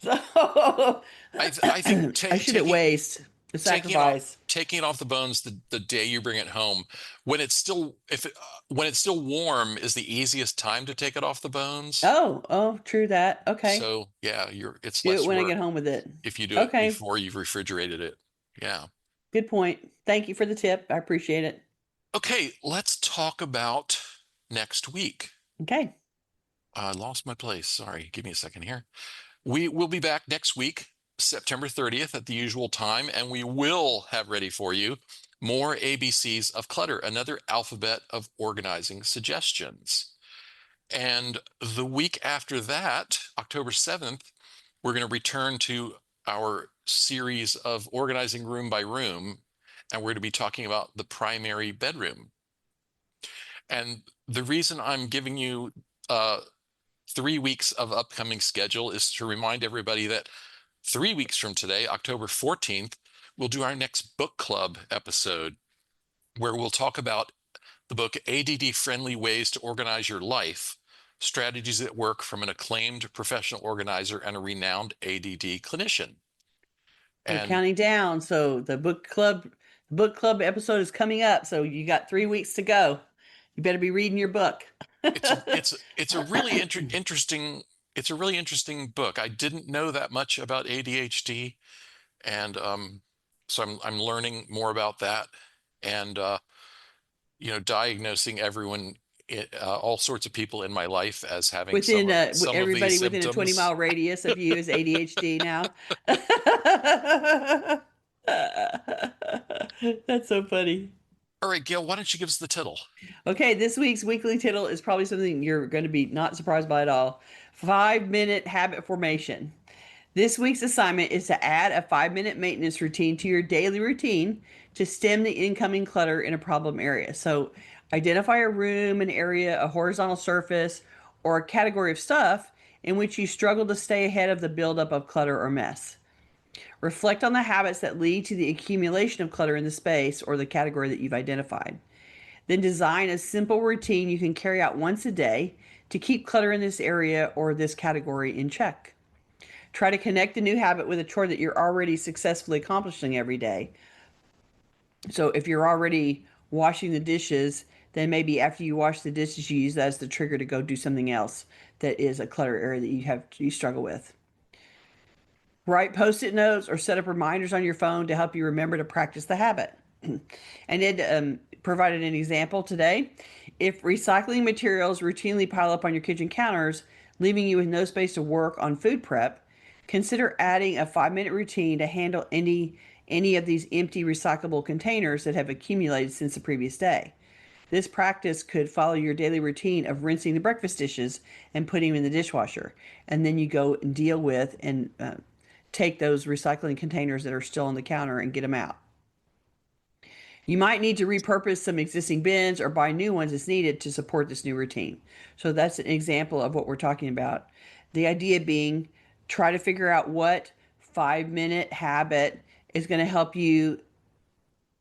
[SPEAKER 1] So
[SPEAKER 2] I think
[SPEAKER 1] I shouldn't waste the
[SPEAKER 2] taking it off
[SPEAKER 1] sacrifice.
[SPEAKER 2] taking it off the bones the day you bring it home, when it's still if it, when it's still warm is the easiest time to take it off the bones.
[SPEAKER 1] Oh, true that. Okay.
[SPEAKER 2] So yeah, it's
[SPEAKER 1] Do it
[SPEAKER 2] less
[SPEAKER 1] when I
[SPEAKER 2] work
[SPEAKER 1] get home with it.
[SPEAKER 2] if you do it
[SPEAKER 1] Okay.
[SPEAKER 2] before you've refrigerated it. Yeah.
[SPEAKER 1] Good point. Thank you for the tip. I appreciate it.
[SPEAKER 2] Okay, let's talk about next week.
[SPEAKER 1] Okay.
[SPEAKER 2] I lost my place. Sorry, give me a second here. We will be back next week, September 30th at the usual time, and we will have ready for you more ABCs of clutter, another alphabet of organizing suggestions. And the week after that, October 7th, we're going to return to our series of organizing room by room, and we're going to be talking about the primary bedroom. And the reason I'm giving you 3 weeks of upcoming schedule is to remind everybody that 3 weeks from today, October 14th, we'll do our next book club episode where we'll talk about the book ADD Friendly Ways to Organize Your Life, Strategies that Work from an acclaimed professional organizer and a renowned ADD clinician.
[SPEAKER 1] We're
[SPEAKER 2] And
[SPEAKER 1] counting down. So the book club episode is coming up. So you got 3 weeks to go. You better be reading your book.
[SPEAKER 2] it's a really interesting book. I didn't know that much about ADHD, and so I'm learning more about that, and diagnosing all sorts of people in my life as having
[SPEAKER 1] Within
[SPEAKER 2] some of these
[SPEAKER 1] everybody within a 20
[SPEAKER 2] symptoms.
[SPEAKER 1] mile radius of you is ADHD now. That's so funny.
[SPEAKER 2] All right, Gail, why don't you give us the title?
[SPEAKER 1] Okay, this week's weekly title is probably something you're going to be not surprised by at all. 5 minute habit formation. This week's assignment is to add a 5 minute maintenance routine to your daily routine to stem the incoming clutter in a problem area. So, identify a room, an area, a horizontal surface, or a category of stuff in which you struggle to stay ahead of the buildup of clutter or mess. Reflect on the habits that lead to the accumulation of clutter in the space or the category that you've identified. Then design a simple routine you can carry out once a day to keep clutter in this area or this category in check. Try to connect the new habit with a chore that you're already successfully accomplishing every day. So if you're already washing the dishes, then maybe after you wash the dishes, you use that as the trigger to go do something else that is a clutter area that you struggle with. Write post-it notes or set up reminders on your phone to help you remember to practice the habit. And it provided an example today. If recycling materials routinely pile up on your kitchen counters, leaving you with no space to work on food prep, consider adding a 5-minute routine to handle any of these empty recyclable containers that have accumulated since the previous day. This practice could follow your daily routine of rinsing the breakfast dishes and putting them in the dishwasher. And then you go and deal with and take those recycling containers that are still on the counter and get them out. You might need to repurpose some existing bins or buy new ones as needed to support this new routine. So that's an example of what we're talking about. The idea being try to figure out what 5-minute habit is going to help you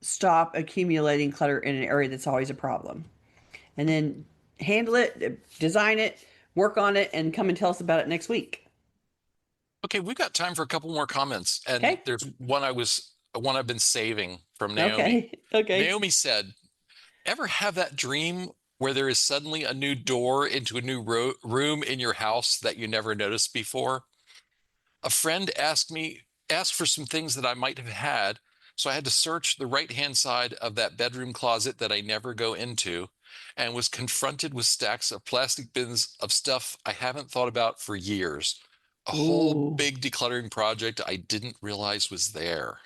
[SPEAKER 1] stop accumulating clutter in an area that's always a problem. And then handle it, design it, work on it, and come and tell us about it next week.
[SPEAKER 2] Okay, we've got time for a couple more comments, and
[SPEAKER 1] Okay?
[SPEAKER 2] there's one I've been saving from Naomi.
[SPEAKER 1] Okay. Okay.
[SPEAKER 2] Naomi said, "Ever have that dream where there is suddenly a new door into a new room in your house that you never noticed before? A friend asked for some things that I might have had, so I had to search the right-hand side of that bedroom closet that I never go into, and was confronted with stacks of plastic bins of stuff I haven't thought about for years. A whole
[SPEAKER 1] Ooh.
[SPEAKER 2] big decluttering project I didn't realize was there."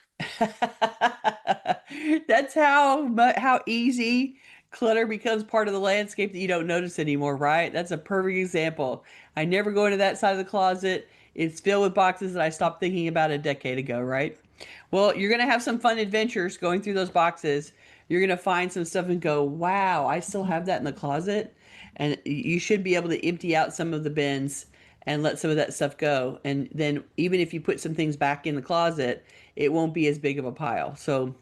[SPEAKER 1] That's how easy clutter becomes part of the landscape that you don't notice anymore, right? That's a perfect example. I never go into that side of the closet. It's filled with boxes that I stopped thinking about a decade ago, right? Well, you're going to have some fun adventures going through those boxes. You're going to find some stuff and go, "Wow, I still have that in the closet." And you should be able to empty out some of the bins and let some of that stuff go. And then even if you put some things back in the closet, it won't be as big of a pile. So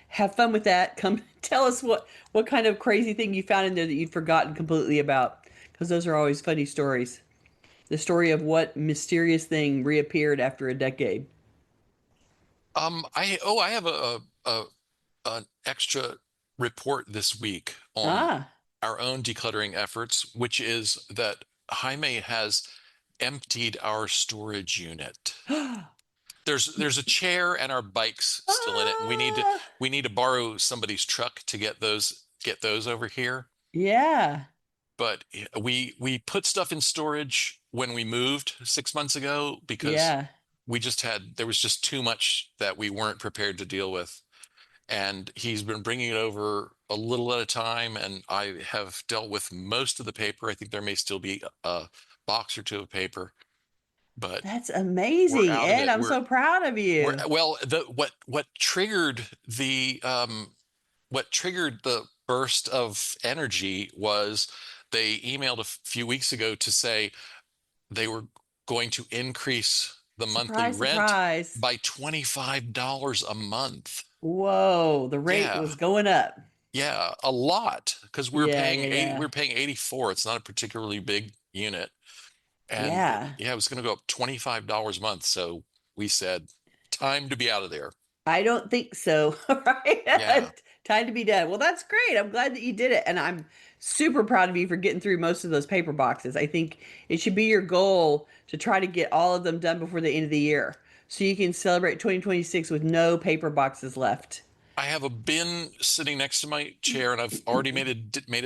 [SPEAKER 1] have fun with that. Come tell us what kind of crazy thing you found in there that you'd forgotten completely about, because those are always funny stories. The story of what mysterious thing reappeared after a decade.
[SPEAKER 2] I have a an extra report this week on
[SPEAKER 1] Ah.
[SPEAKER 2] our own decluttering efforts, which is that Jaime has emptied our storage unit. There's a chair and our bikes still in it, and
[SPEAKER 1] Ah.
[SPEAKER 2] we need to borrow somebody's truck to get those over here.
[SPEAKER 1] Yeah.
[SPEAKER 2] But we put stuff in storage when we moved 6 months ago because
[SPEAKER 1] Yeah.
[SPEAKER 2] there was just too much that we weren't prepared to deal with. And he's been bringing it over a little at a time, and I have dealt with most of the paper. I think there may still be a box or two of paper, but
[SPEAKER 1] That's
[SPEAKER 2] we're
[SPEAKER 1] amazing,
[SPEAKER 2] out of
[SPEAKER 1] Ed.
[SPEAKER 2] it.
[SPEAKER 1] I'm so proud of
[SPEAKER 2] We're
[SPEAKER 1] you.
[SPEAKER 2] well, the what triggered the burst of energy was they emailed a few weeks ago to say they were going to increase the monthly
[SPEAKER 1] Surprise,
[SPEAKER 2] rent
[SPEAKER 1] surprise.
[SPEAKER 2] by $25 a month.
[SPEAKER 1] Whoa, the rate
[SPEAKER 2] Yeah.
[SPEAKER 1] was going up.
[SPEAKER 2] Yeah, a lot because
[SPEAKER 1] Yeah, yeah,
[SPEAKER 2] we
[SPEAKER 1] yeah.
[SPEAKER 2] were paying 84. It's not a particularly big unit. And
[SPEAKER 1] Yeah.
[SPEAKER 2] yeah, it was going to go up $25 a month. So we said, time to be out of there.
[SPEAKER 1] I don't think so.
[SPEAKER 2] Yeah.
[SPEAKER 1] Right? Time to be done. Well, that's great. I'm glad that you did it. And I'm super proud of you for getting through most of those paper boxes. I think it should be your goal to try to get all of them done before the end of the year so you can celebrate 2026 with no paper boxes left.
[SPEAKER 2] I have a bin sitting next to my chair and I've already made a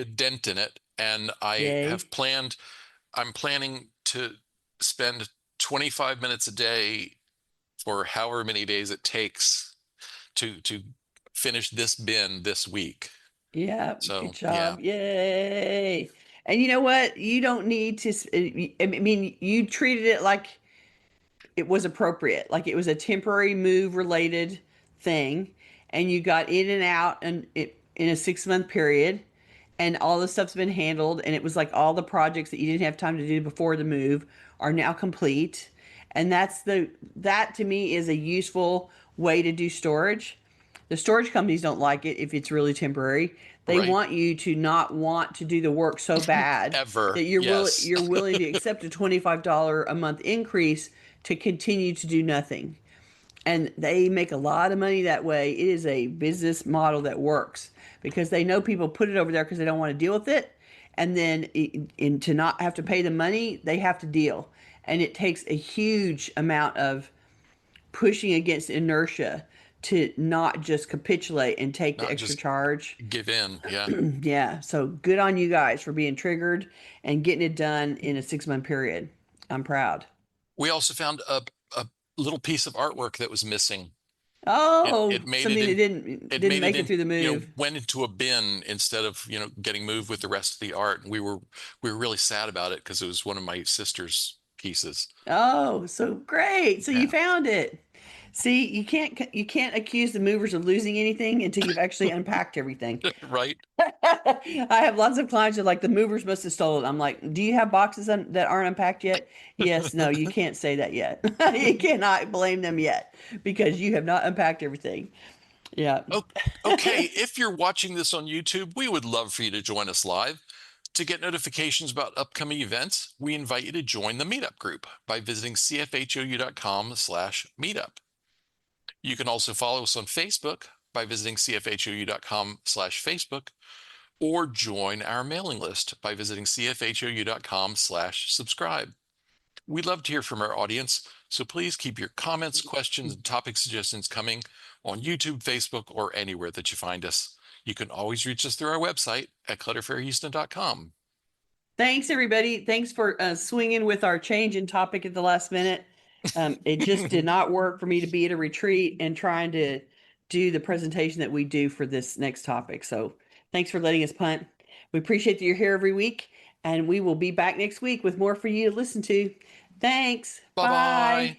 [SPEAKER 2] dent in it. And
[SPEAKER 1] Yay.
[SPEAKER 2] I'm planning to spend 25 minutes a day for however many days it takes to finish this bin this week.
[SPEAKER 1] Yeah, good
[SPEAKER 2] So yeah,
[SPEAKER 1] job. Yay. And you know what? You don't need to, I mean, you treated it like it was appropriate, like it was a temporary move related thing, and you got in and out and it in a 6-month period, and all the stuff's been handled, and it was like all the projects that you didn't have time to do before the move are now complete. And that to me is a useful way to do storage. The storage companies don't like it if it's really temporary. They
[SPEAKER 2] right.
[SPEAKER 1] want you to not want to do the work so bad
[SPEAKER 2] Ever.
[SPEAKER 1] that
[SPEAKER 2] Yes.
[SPEAKER 1] you're willing to accept a $25 a month increase to continue to do nothing. And they make a lot of money that way. It is a business model that works because they know people put it over there because they don't want to deal with it. And then to not have to pay the money, they have to deal. And it takes a huge amount of pushing against inertia to not just capitulate and take the
[SPEAKER 2] Not
[SPEAKER 1] extra
[SPEAKER 2] just
[SPEAKER 1] charge.
[SPEAKER 2] give in. Yeah.
[SPEAKER 1] Yeah, so good on you guys for being triggered and getting it done in a 6 month period. I'm proud.
[SPEAKER 2] We also found a little piece of artwork that was missing.
[SPEAKER 1] Oh,
[SPEAKER 2] It made it
[SPEAKER 1] something that
[SPEAKER 2] in, it
[SPEAKER 1] didn't
[SPEAKER 2] made it
[SPEAKER 1] make it
[SPEAKER 2] in,
[SPEAKER 1] through the move.
[SPEAKER 2] went into a bin instead of, getting moved with the rest of the art. And we were really sad about it because it was one of my sister's pieces.
[SPEAKER 1] Oh, so great. So you
[SPEAKER 2] Yeah.
[SPEAKER 1] found it. See, you can't accuse the movers of losing anything until you've actually unpacked everything.
[SPEAKER 2] Right.
[SPEAKER 1] I have lots of clients that are like the movers must have stolen. I'm like, do you have boxes that aren't unpacked yet? Yes, no, you can't say that yet. You cannot blame them yet because you have not unpacked everything. Yeah.
[SPEAKER 2] Oh, okay. If you're watching this on YouTube, we would love for you to join us live. To get notifications about upcoming events, we invite you to join the meetup group by visiting cfhou.com/meetup. You can also follow us on Facebook by visiting cfhou.com/Facebook, or join our mailing list by visiting cfhou.com/subscribe. We'd love to hear from our audience, so please keep your comments, questions, and topic suggestions coming on YouTube, Facebook, or anywhere that you find us. You can always reach us through our website at clutterfairyhouston.com.
[SPEAKER 1] Thanks, everybody. Thanks for swinging with our change in topic at the last minute. It just did not work for me to be at a retreat and trying to do the presentation that we do for this next topic. So thanks for letting us punt. We appreciate that you're here every week, and we will be back next week with more for you to listen to. Thanks.
[SPEAKER 2] Bye
[SPEAKER 1] Bye.
[SPEAKER 2] bye.